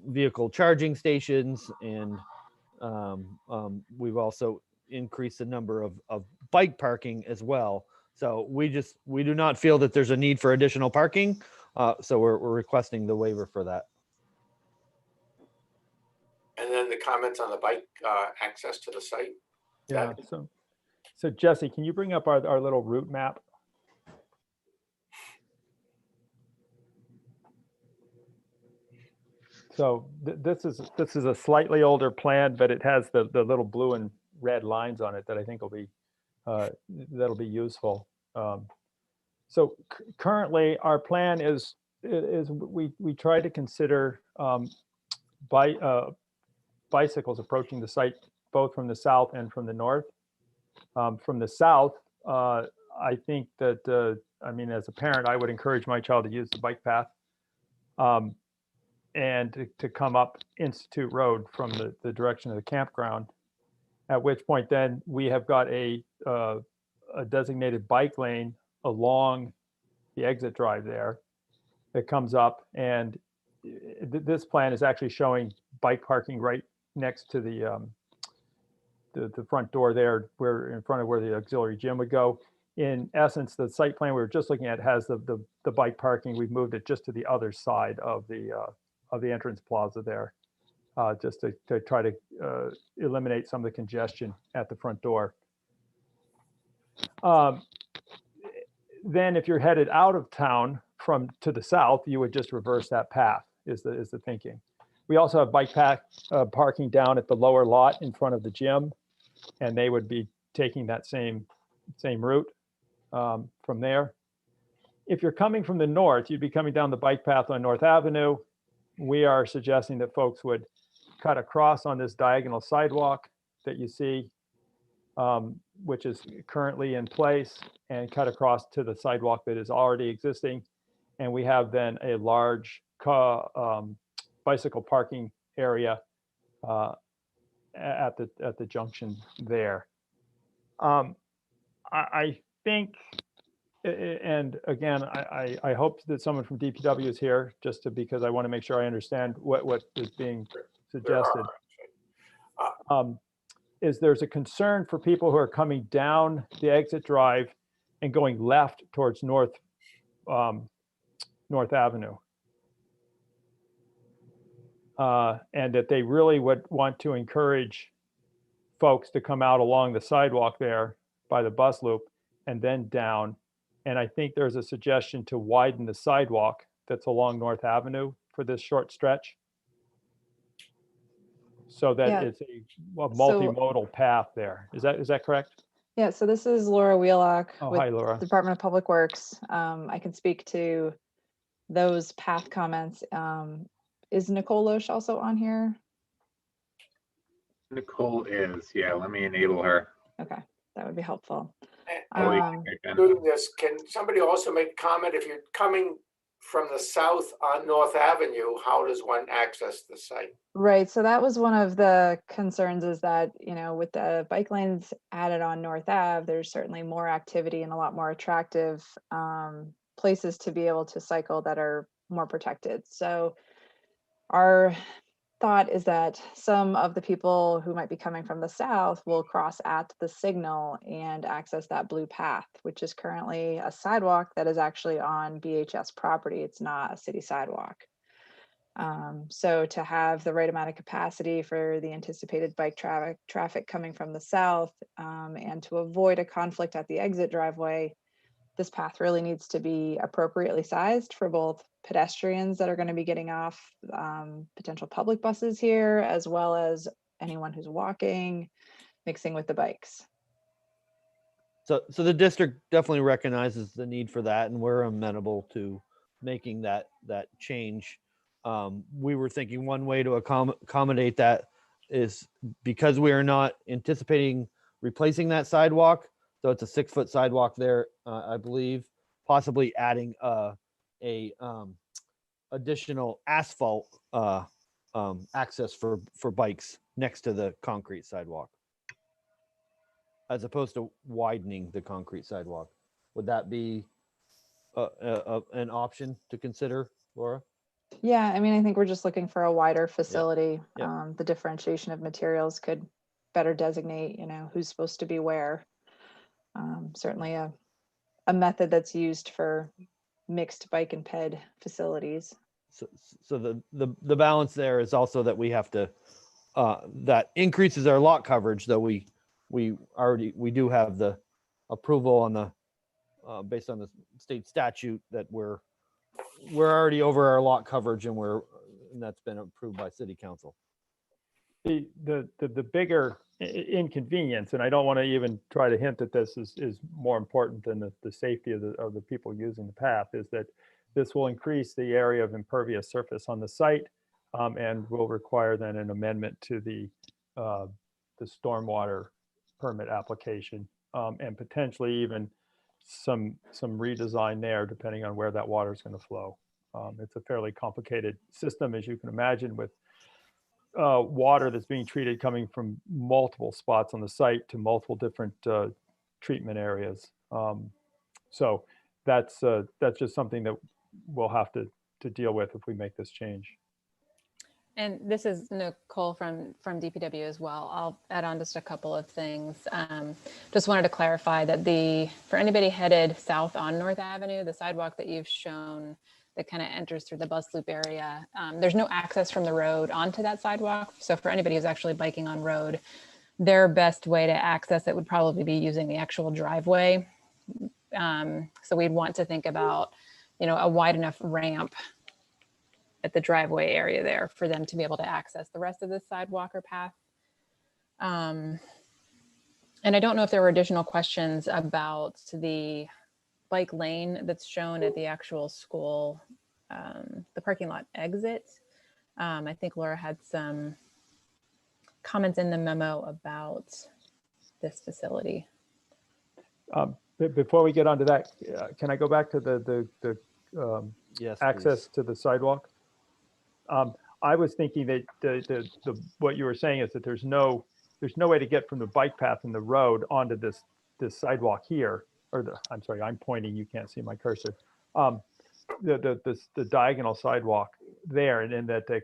vehicle charging stations, and we've also increased the number of bike parking as well. So we do not feel that there's a need for additional parking. So we're requesting the waiver for that. And then the comments on the bike access to the site. Yeah. So Jesse, can you bring up our little route map? So this is a slightly older plan, but it has the little blue and red lines on it that I think will be that'll be useful. So currently, our plan is we try to consider bicycles approaching the site both from the south and from the north. From the south, I think that I mean, as a parent, I would encourage my child to use the bike path and to come up Institute Road from the direction of the campground. At which point, then we have got a designated bike lane along the exit drive there that comes up, and this plan is actually showing bike parking right next to the front door there, where in front of where the auxiliary gym would go. In essence, the site plan we were just looking at has the bike parking. We've moved it just to the other side of the entrance plaza there, just to try to eliminate some of the congestion at the front door. Then if you're headed out of town to the south, you would just reverse that path is the thinking. We also have bike path parking down at the lower lot in front of the gym, and they would be taking that same route from there. If you're coming from the north, you'd be coming down the bike path on North Avenue. We are suggesting that folks would cut across on this diagonal sidewalk that you see, which is currently in place, and cut across to the sidewalk that is already existing. And we have then a large bicycle parking area at the junction there. I think, and again, I hope that someone from DPW is here, because I want to make sure I understand what is being suggested. Is there's a concern for people who are coming down the exit drive and going left towards North Avenue. And that they really would want to encourage folks to come out along the sidewalk there by the bus loop and then down. And I think there's a suggestion to widen the sidewalk that's along North Avenue for this short stretch, so that it's a multimodal path there. Is that correct? Yeah, so this is Laura Wheelock with Hi, Laura. Department of Public Works. I can speak to those path comments. Is Nicole Loesch also on here? Nicole is, yeah, let me enable her. Okay, that would be helpful. Doing this, can somebody also make a comment? If you're coming from the south on North Avenue, how does one access the site? Right, so that was one of the concerns, is that, with the bike lanes added on North Ave, there's certainly more activity and a lot more attractive places to be able to cycle that are more protected. So our thought is that some of the people who might be coming from the south will cross at the signal and access that blue path, which is currently a sidewalk that is actually on BHS property. It's not a city sidewalk. So to have the right amount of capacity for the anticipated bike traffic coming from the south, and to avoid a conflict at the exit driveway, this path really needs to be appropriately sized for both pedestrians that are going to be getting off potential public buses here, as well as anyone who's walking, mixing with the bikes. So the district definitely recognizes the need for that, and we're amenable to making that change. We were thinking one way to accommodate that is, because we are not anticipating replacing that sidewalk, so it's a 6-foot sidewalk there, I believe, possibly adding a additional asphalt access for bikes next to the concrete sidewalk, as opposed to widening the concrete sidewalk. Would that be an option to consider, Laura? Yeah, I mean, I think we're just looking for a wider facility. Yeah. The differentiation of materials could better designate, who's supposed to be where. Certainly a method that's used for mixed bike and ped facilities. So the balance there is also that we have to, that increases our lot coverage, though we do have the approval on the, based on the state statute, that we're already over our lot coverage, and we're and that's been approved by city council. The bigger inconvenience, and I don't want to even try to hint that this is more important than the safety of the people using the path, is that this will increase the area of impervious surface on the site, and will require then an amendment to the stormwater permit application, and potentially even some redesign there depending on where that water is going to flow. It's a fairly complicated system, as you can imagine, with water that's being treated coming from multiple spots on the site to multiple different treatment areas. So that's just something that we'll have to deal with if we make this change. And this is Nicole from DPW as well. I'll add on just a couple of things. Just wanted to clarify that for anybody headed south on North Avenue, the sidewalk that you've shown that kind of enters through the bus loop area, there's no access from the road onto that sidewalk. So for anybody who's actually biking on road, their best way to access it would probably be using the actual driveway. So we'd want to think about, a wide enough ramp at the driveway area there for them to be able to access the rest of the sidewalk or path. And I don't know if there were additional questions about the bike lane that's shown at the actual school, the parking lot exit. I think Laura had some comments in the memo about this facility. Before we get onto that, can I go back to the Yes, access to the sidewalk? I was thinking that what you were saying is that there's no way to get from the bike path in the road onto this sidewalk here, or I'm sorry, I'm pointing, you can't see my cursor. The diagonal sidewalk there, and then that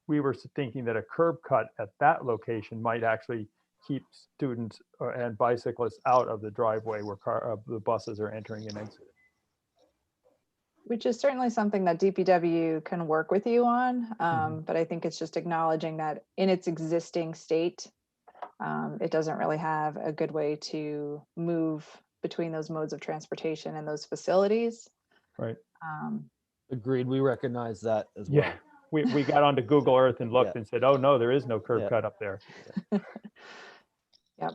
we were thinking that a curb cut at that location might actually keep students and bicyclists out of the driveway where the buses are entering and exiting. Which is certainly something that DPW can work with you on. But I think it's just acknowledging that in its existing state, it doesn't really have a good way to move between those modes of transportation and those facilities. Right. Agreed. We recognize that as well. Yeah. We got onto Google Earth and looked and said, oh no, there is no curb cut up there. Yep.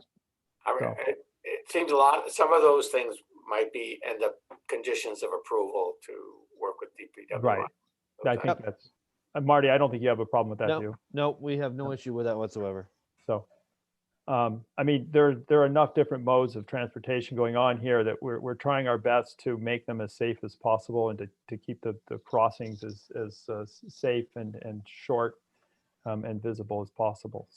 I mean, it seems some of those things might end up conditions of approval to work with DPW. Right. I think that's, Marty, I don't think you have a problem with that, do you? No, we have no issue with that whatsoever. So, I mean, there are enough different modes of transportation going on here that we're trying our best to make them as safe as possible and to keep the crossings as safe and short and visible as possible.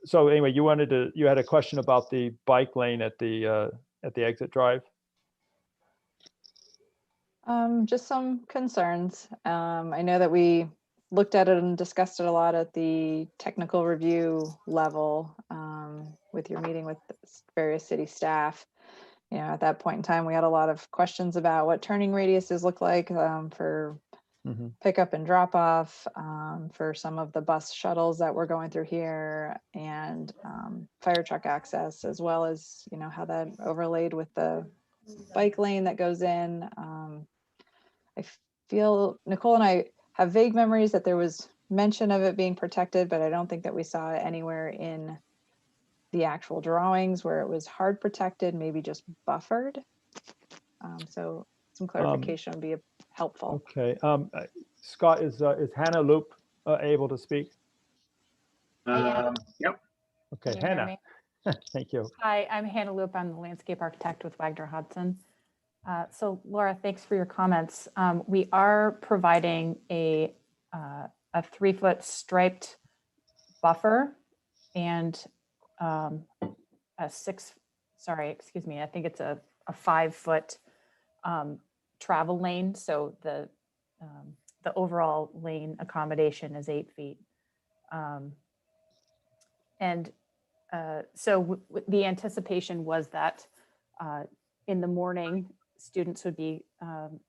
So anyway, you had a question about the bike lane at the exit drive? Just some concerns. I know that we looked at it and discussed it a lot at the technical review level with your meeting with various city staff. At that point in time, we had a lot of questions about what turning radiuses look like for pickup and drop off, for some of the bus shuttles that we're going through here, and fire truck access, as well as, how that overlaid with the bike lane that goes in. I feel Nicole and I have vague memories that there was mention of it being protected, but I don't think that we saw it anywhere in the actual drawings where it was hard protected, maybe just buffered. So some clarification would be helpful. Okay. Scott, is Hannah Loop able to speak? Yep. Okay, Can you hear Hannah. me? Thank you. Hi, I'm Hannah Loop. I'm the landscape architect with Wagner Hudson. So Laura, thanks for your comments. We are providing a 3-foot striped buffer and I think it's a 5-foot travel lane. So the overall lane accommodation is 8 feet. So the anticipation was that in the morning, students would be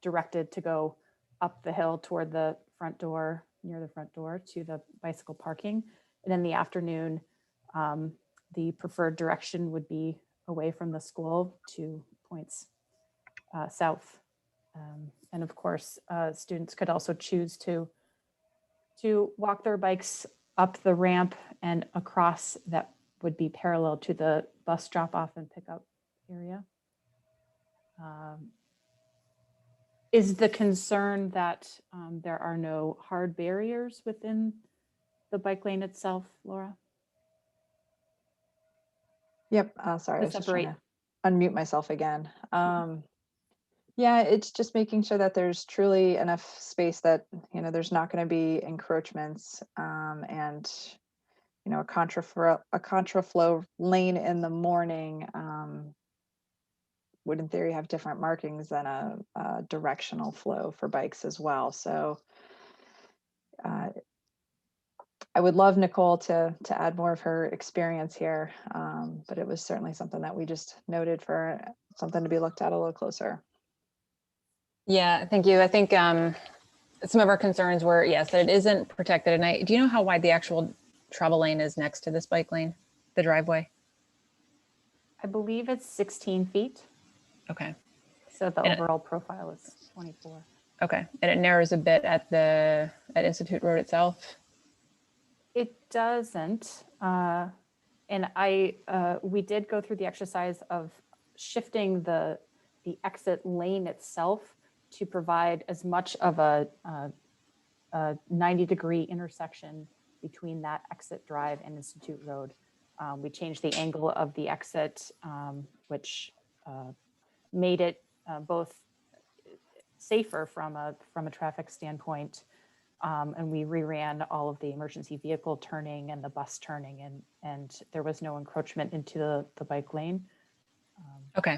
directed to go up the hill toward the front door, near the front door to the bicycle parking. And in the afternoon, the preferred direction would be away from the school to points south And of course, students could also choose to walk their bikes up the ramp and across that would be parallel to the bus drop off and pickup area. Is the concern that there are no hard barriers within the bike lane itself, Laura? Yep, sorry, I To was just trying separate. to unmute myself again. Yeah, it's just making sure that there's truly enough space that, you know, there's not going to be encroachments, and, you know, a contraflow lane in the morning would in theory have different markings than a directional flow for bikes as well. So I would love Nicole to add more of her experience here, but it was certainly something that we just noted for something to be looked at a little closer. Yeah, thank you. I think some of our concerns were, yes, that it isn't protected at night. Do you know how wide the actual travel lane is next to this bike lane, the driveway? I believe it's 16 feet. Okay. So the And overall profile is 24. Okay, and it narrows a bit at Institute Road itself? It doesn't. And we did go through the exercise of shifting the exit lane itself to provide as much of a 90-degree intersection between that exit drive and Institute Road. We changed the angle of the exit, which made it both safer from a traffic standpoint, and we reran all of the emergency vehicle turning and the bus turning, and there was no encroachment into the bike lane. Okay,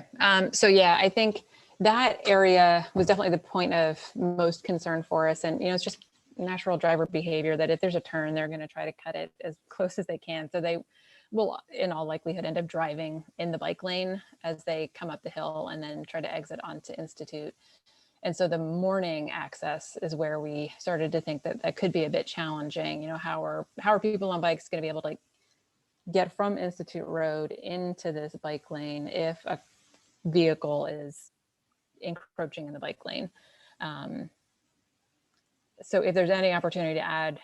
so yeah, I think that area was definitely the point of most concern for us, and it's just natural driver behavior that if there's a turn, they're going to try to cut it as close as they can. So they will, in all likelihood, end up driving in the bike lane as they come up the hill and then try to exit onto Institute. And so the morning access is where we started to think that could be a bit challenging. How are people on bikes going to be able to get from Institute Road into this bike lane if a vehicle is encroaching in the bike lane? So if there's any opportunity to add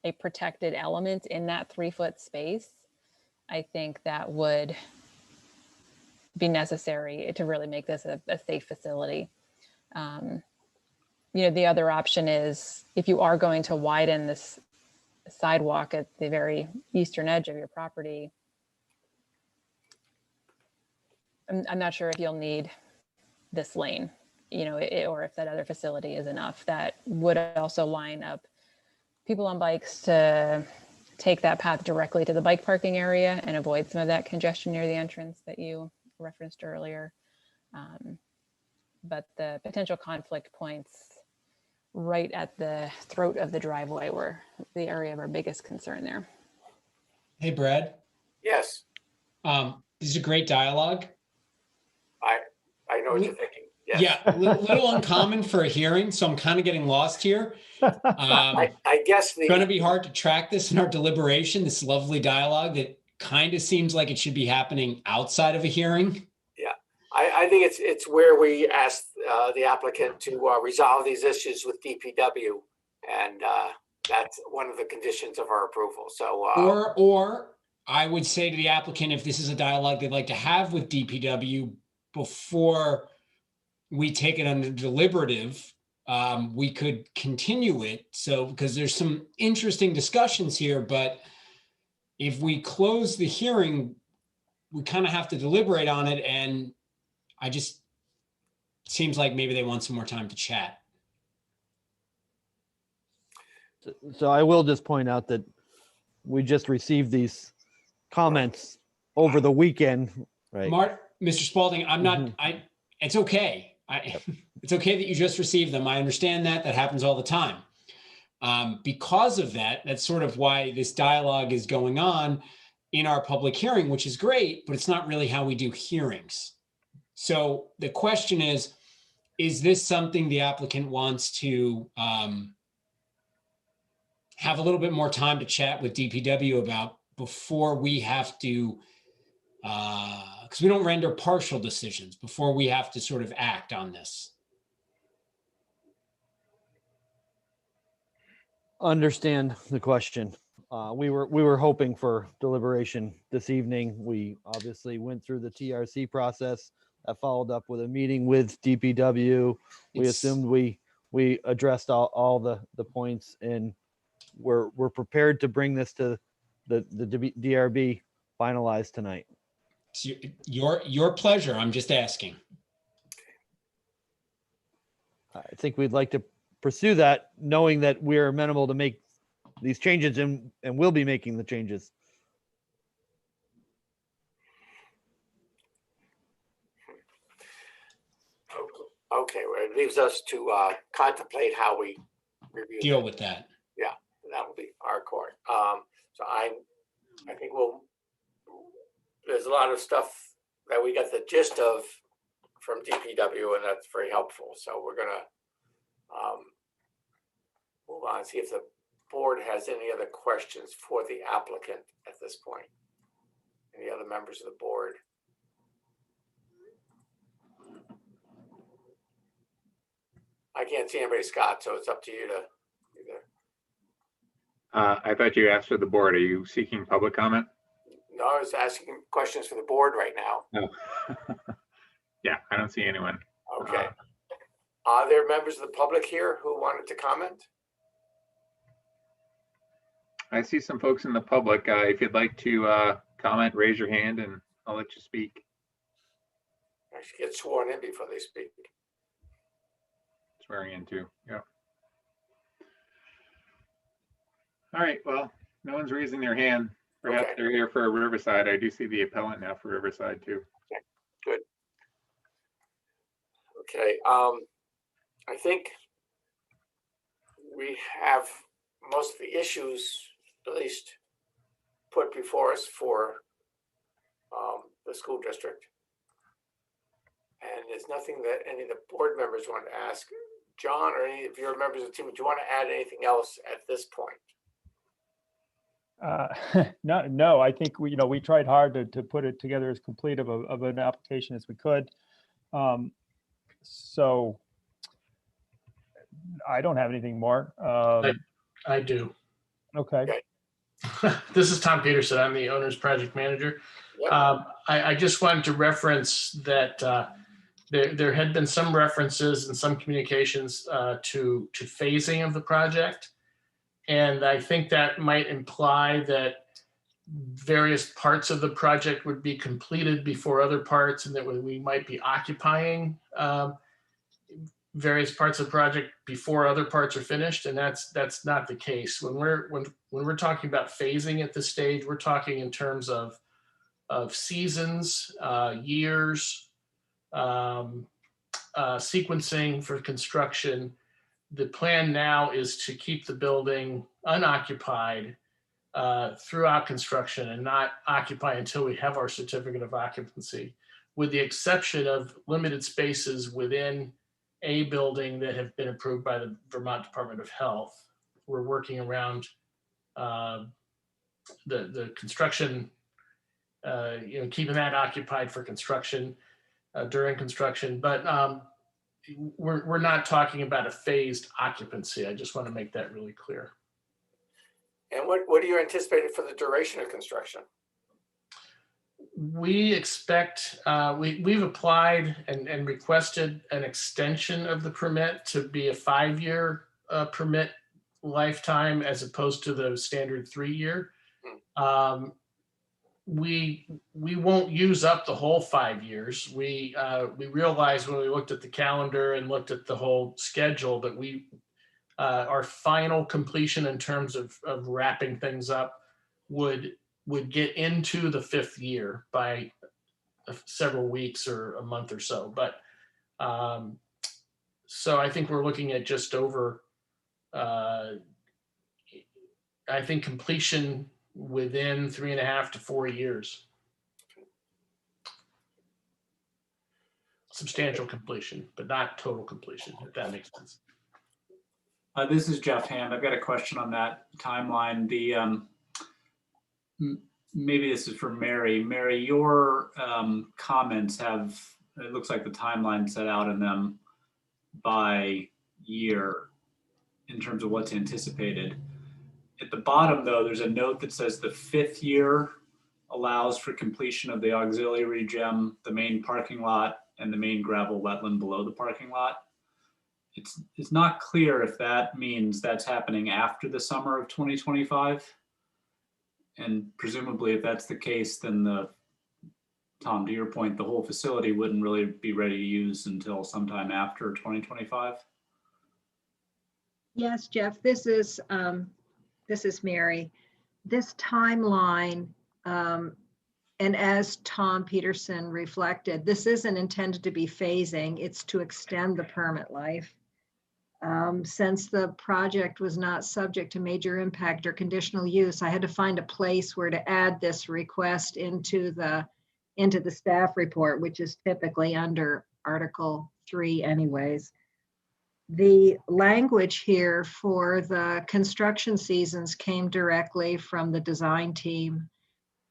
a protected element in that 3-foot space, I think that would be necessary to really make this a safe facility. The other option is if you are going to widen this sidewalk at the very eastern edge of your property, I'm not sure if you'll need this lane, or if that other facility is enough. That would also line up people on bikes to take that path directly to the bike parking area and avoid some of that congestion near the entrance that you referenced earlier. But the potential conflict points right at the throat of the driveway were the area of our biggest concern there. Hey, Brad. Yes, This is a great dialogue. I know what you're thinking. Yes. Yeah, little uncommon for a hearing, so I'm kind of getting lost here. I guess It's going to be hard to track this in our deliberation, this lovely dialogue that kind of seems like it should be happening outside of a hearing. Yeah, I think it's where we asked the applicant to resolve these issues with DPW, and that's one of the conditions of our approval. So, or I would say to the applicant, if this is a dialogue they'd like to have with DPW before we take it under deliberative, we could continue it. So, because there's some interesting discussions here, but if we close the hearing, we kind of have to deliberate on it. And seems like maybe they want some more time to chat. So I will just point out that we just received these comments over the weekend, right? Mr. Spalding, I'm not, it's okay. It's okay that you just received them. I understand that happens all the time. Because of that, that's sort of why this dialogue is going on in our public hearing, which is great, but it's not really how we do hearings. So the question is this something the applicant wants to have a little bit more time to chat with DPW about before we have to because we don't render partial decisions before we have to sort of act on this. Understand the question. We were hoping for deliberation this evening. We obviously went through the TRC process. I followed up with a meeting with DPW. We assumed we addressed all the points, and we're prepared to bring this to the DRB finalized tonight. It's your pleasure. I'm just asking. I think we'd like to pursue that, knowing that we're amenable to make these changes and will be making the changes. Okay, well, it leaves us to contemplate how we review Deal with that. Yeah, that will be our court. So I think there's a lot of stuff that we got the gist of from DPW, and that's very helpful. So we're gonna move on and see if the board has any other questions for the applicant at this point. Any other members of the board? I can't see anybody, Scott, so it's up to you to either. I thought you asked for the board. Are you seeking public comment? No, I was asking questions for the board right now. No. Yeah, I don't see anyone. Okay. Are there members of the public here who wanted to comment? I see some folks in the public. If you'd like to comment, raise your hand and I'll let you speak. I should get sworn in before they speak. Swearing in too. Yeah. All right. Well, no one's raising their hand. Perhaps Okay. they're here for Riverside. I do see the appellant now for Riverside too. Okay, good. Okay, I think we have most of the issues, at least, put before us for the school district. And there's nothing that any of the board members want to ask. John, or any of your members of the team, do you want to add anything else at this point? No, I think we tried hard to put it together as complete of an application as we could. So I don't have anything more. I do. Okay. This is Tom Peterson. I'm the owner's project manager. Yep. I just wanted to reference that there had been some references and some communications to phasing of the project. And I think that might imply that various parts of the project would be completed before other parts, and that we might be occupying various parts of the project before other parts are finished. And that's not the case. When we're talking about phasing at this stage, we're talking in terms of seasons, years, sequencing for construction. The plan now is to keep the building unoccupied throughout construction and not occupy until we have our certificate of occupancy, with the exception of limited spaces within a building that have been approved by the Vermont Department of Health. We're working around the construction, keeping that occupied for construction during construction, but we're not talking about a phased occupancy. I just want to make that really clear. And what are you anticipating for the duration of construction? We expect, we've applied and requested an extension of the permit to be a 5-year permit lifetime as opposed to the standard 3-year. We won't use up the whole 5 years. We realized when we looked at the calendar and looked at the whole schedule that our final completion in terms of wrapping things up would get into the 5th year by several weeks or a month or so. But so I think we're looking at just over, I think, completion within 3.5 to 4 years. Substantial completion, but not total completion, if that makes sense. This is Jeff Hand. I've got a question on that timeline. maybe this is for Mary. Mary, your comments have, it looks like the timeline set out in them by year in terms of what's anticipated. At the bottom, though, there's a note that says the 5th year allows for completion of the auxiliary gym, the main parking lot, and the main gravel wetland below the parking lot. It's not clear if that means that's happening after the summer of 2025. And presumably if that's the case, then Tom, to your point, the whole facility wouldn't really be ready to use until sometime after 2025. Yes, Jeff, this is Mary. This timeline, and as Tom Peterson reflected, this isn't intended to be phasing, it's to extend the permit life. Since the project was not subject to major impact or conditional use, I had to find a place where to add this request into the staff report, which is typically under Article 3 anyways. The language here for the construction seasons came directly from the design team.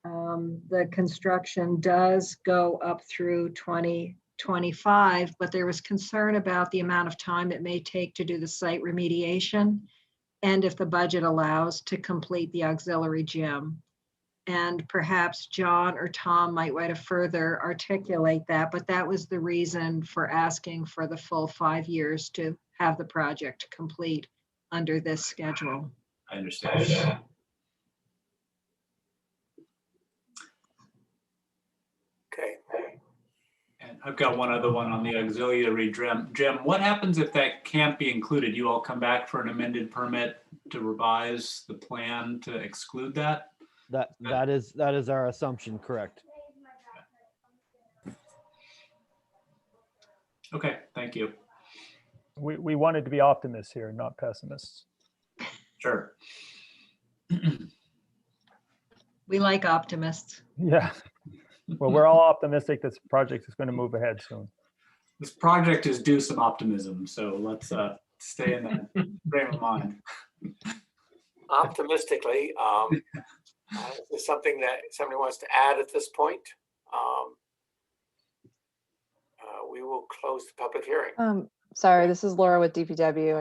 The construction does go up through 2025, but there was concern about the amount of time it may take to do the site remediation and if the budget allows to complete the auxiliary gym. And perhaps John or Tom might want to further articulate that, but that was the reason for asking for the full 5 years to have the project complete under this schedule. I understand. Okay. And I've got one other one on the auxiliary gym. Jim, what happens if that can't be included? You all come back for an amended permit to revise the plan to exclude that? That is our assumption, correct? Okay, thank you. We wanted to be optimists here, not pessimists. Sure. We like optimists. Yeah. Well, we're all optimistic this project is going to move ahead soon. This project is due some optimism, so let's stay in that frame of mind. Optimistically, is there something that somebody wants to add at this point? We will close the public hearing. Sorry, this is Laura with DPW.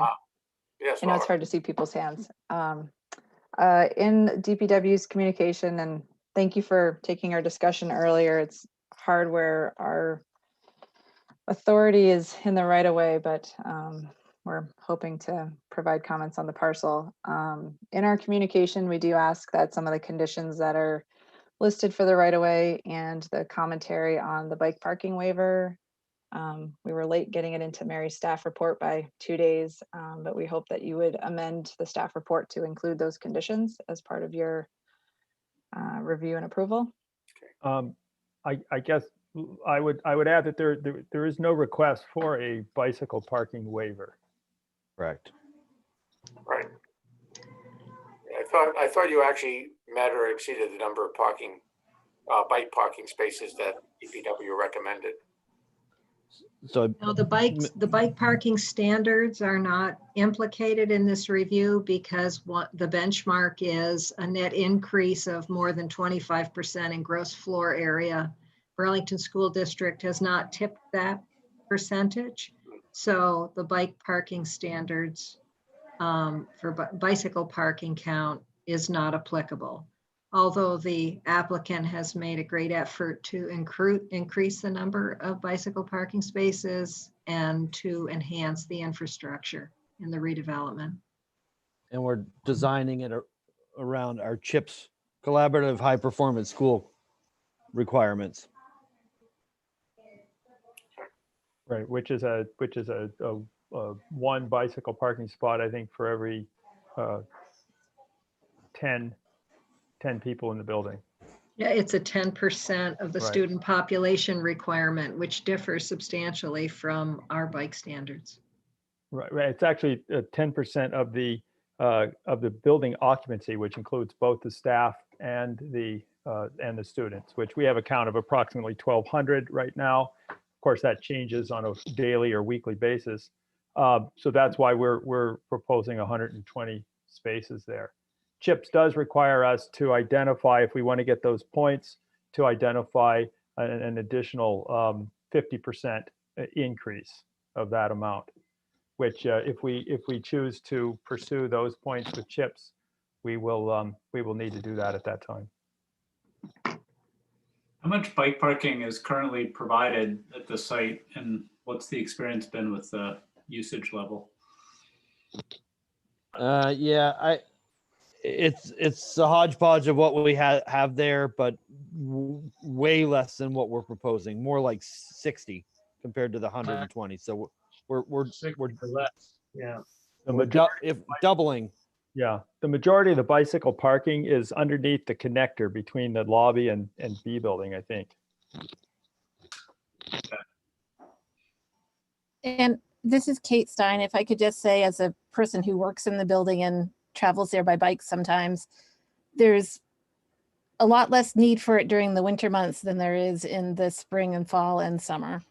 Yes, I know it's hard to see people's hands. In DPW's communication, and thank you for taking our discussion earlier. It's hard where our authority is in the right of way, but we're hoping to provide comments on the parcel. In our communication, we do ask that some of the conditions that are listed for the right of way and the commentary on the bike parking waiver. We were late getting it into Mary's staff report by 2 days, but we hope that you would amend the staff report to include those conditions as part of your review and approval. I guess I would add that there is no request for a bicycle parking waiver. Correct. Right. I thought you actually met or exceeded the number of bike parking spaces that DPW recommended. So no, the bike parking standards are not implicated in this review because the benchmark is a net increase of more than 25% in gross floor area. Burlington School District has not tipped that percentage. So the bike parking standards for bicycle parking count is not applicable. Although the applicant has made a great effort to increase the number of bicycle parking spaces and to enhance the infrastructure in the redevelopment. And we're designing it around our CHIPS collaborative high performance school requirements. Right, which is a one bicycle parking spot, I think, for every 10 people in the building. Yeah, it's a 10% of the student population requirement, which differs substantially from our bike standards. Right. It's actually 10% of the building occupancy, which includes both the staff and the students, which we have a count of approximately 1,200 right now. Of course, that changes on a daily or weekly basis. So that's why we're proposing 120 spaces there. CHIPS does require us to identify, if we want to get those points, to identify an additional 50% increase of that amount, which if we choose to pursue those points with CHIPS, we will need to do that at that time. How much bike parking is currently provided at the site, and what's the experience been with the usage level? Yeah, it's a hodgepodge of what we have there, but way less than what we're proposing. More like 60 compared to the 120. So we're less. Yeah. if doubling. Yeah, the majority of the bicycle parking is underneath the connector between the lobby and B building, I think. And this is Kate Stein. If I could just say, as a person who works in the building and travels there by bike sometimes, there's a lot less need for it during the winter months than there is in the spring and fall and summer.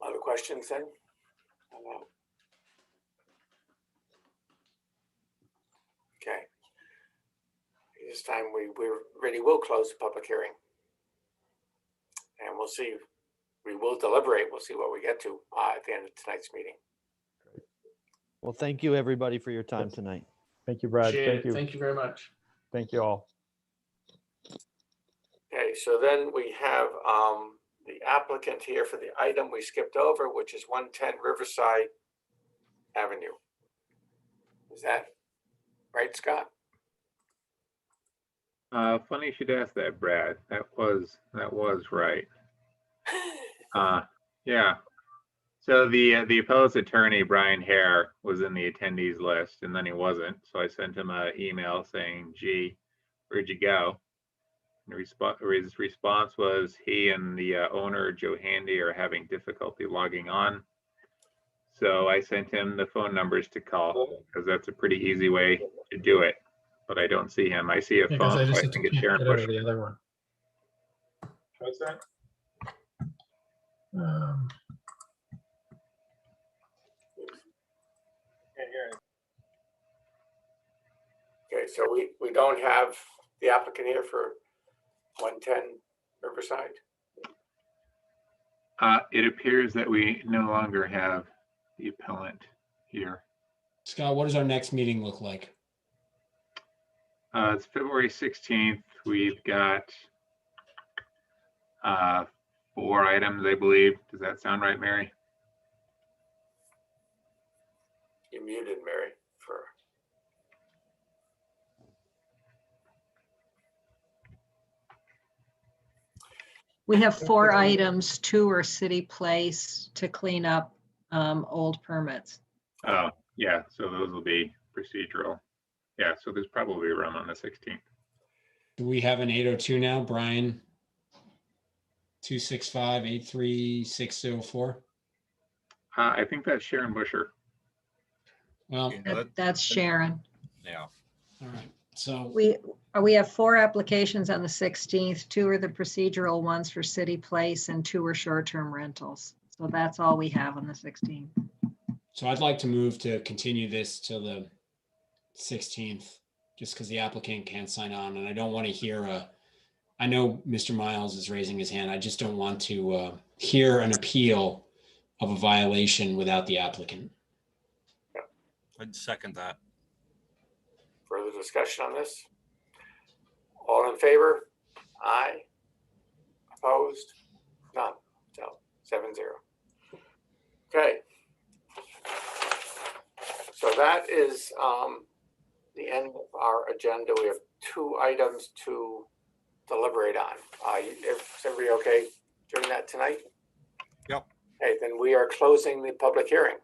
Other questions then? Okay. This time we really will close the public hearing. And we'll see, we will deliberate, we'll see what we get to at the end of tonight's meeting. Well, thank you everybody for your time tonight. Thank you, Brad. Appreciate Thank it. you. Thank you very much. Thank you all. Okay, so then we have the applicant here for the item we skipped over, which is 110 Riverside Avenue. Is that right, Scott? Funny you should ask that, Brad. That was right. Yeah. So the appellant's attorney, Brian Hare, was in the attendees list, and then he wasn't. So I sent him an email saying, "Gee, where'd you go?" And his response was he and the owner, Joe Handy, are having difficulty logging on. So I sent him the phone numbers to call, because that's a pretty easy way to do it. But I don't see him. I see a phone. I So just I have to think it's Sharon get out Bush. of the other one. What's that? Okay, so we don't have the applicant here for 110 Riverside. It appears that we no longer have the appellant here. Scott, what does our next meeting look like? It's February 16th. We've got 4 items, I believe. Does that sound right, Mary? You muted, Mary, for. We have 4 items, 2 are city place to clean up old permits. Oh, yeah. So those will be procedural. Yeah. So there's probably room on the 16th. Do we have an 802 now, Brian? 265-83604. I think that's Sharon Busher. Well, That's Sharon. Yeah. All right. So we have 4 applications on the 16th. 2 are the procedural ones for city place and 2 are short-term rentals. So that's all we have on the 16th. So I'd like to move to continue this till the 16th, just because the applicant can't sign on, and I don't want to hear I know Mr. Miles is raising his hand. I just don't want to hear an appeal of a violation without the applicant. I'd second that. Further discussion on this? All in favor? Aye. Opposed? None. So 7-0. Okay. So that is the end of our agenda. We have 2 items to deliberate on. Is everybody okay doing that tonight? Yep. Okay, then we are closing the public hearing.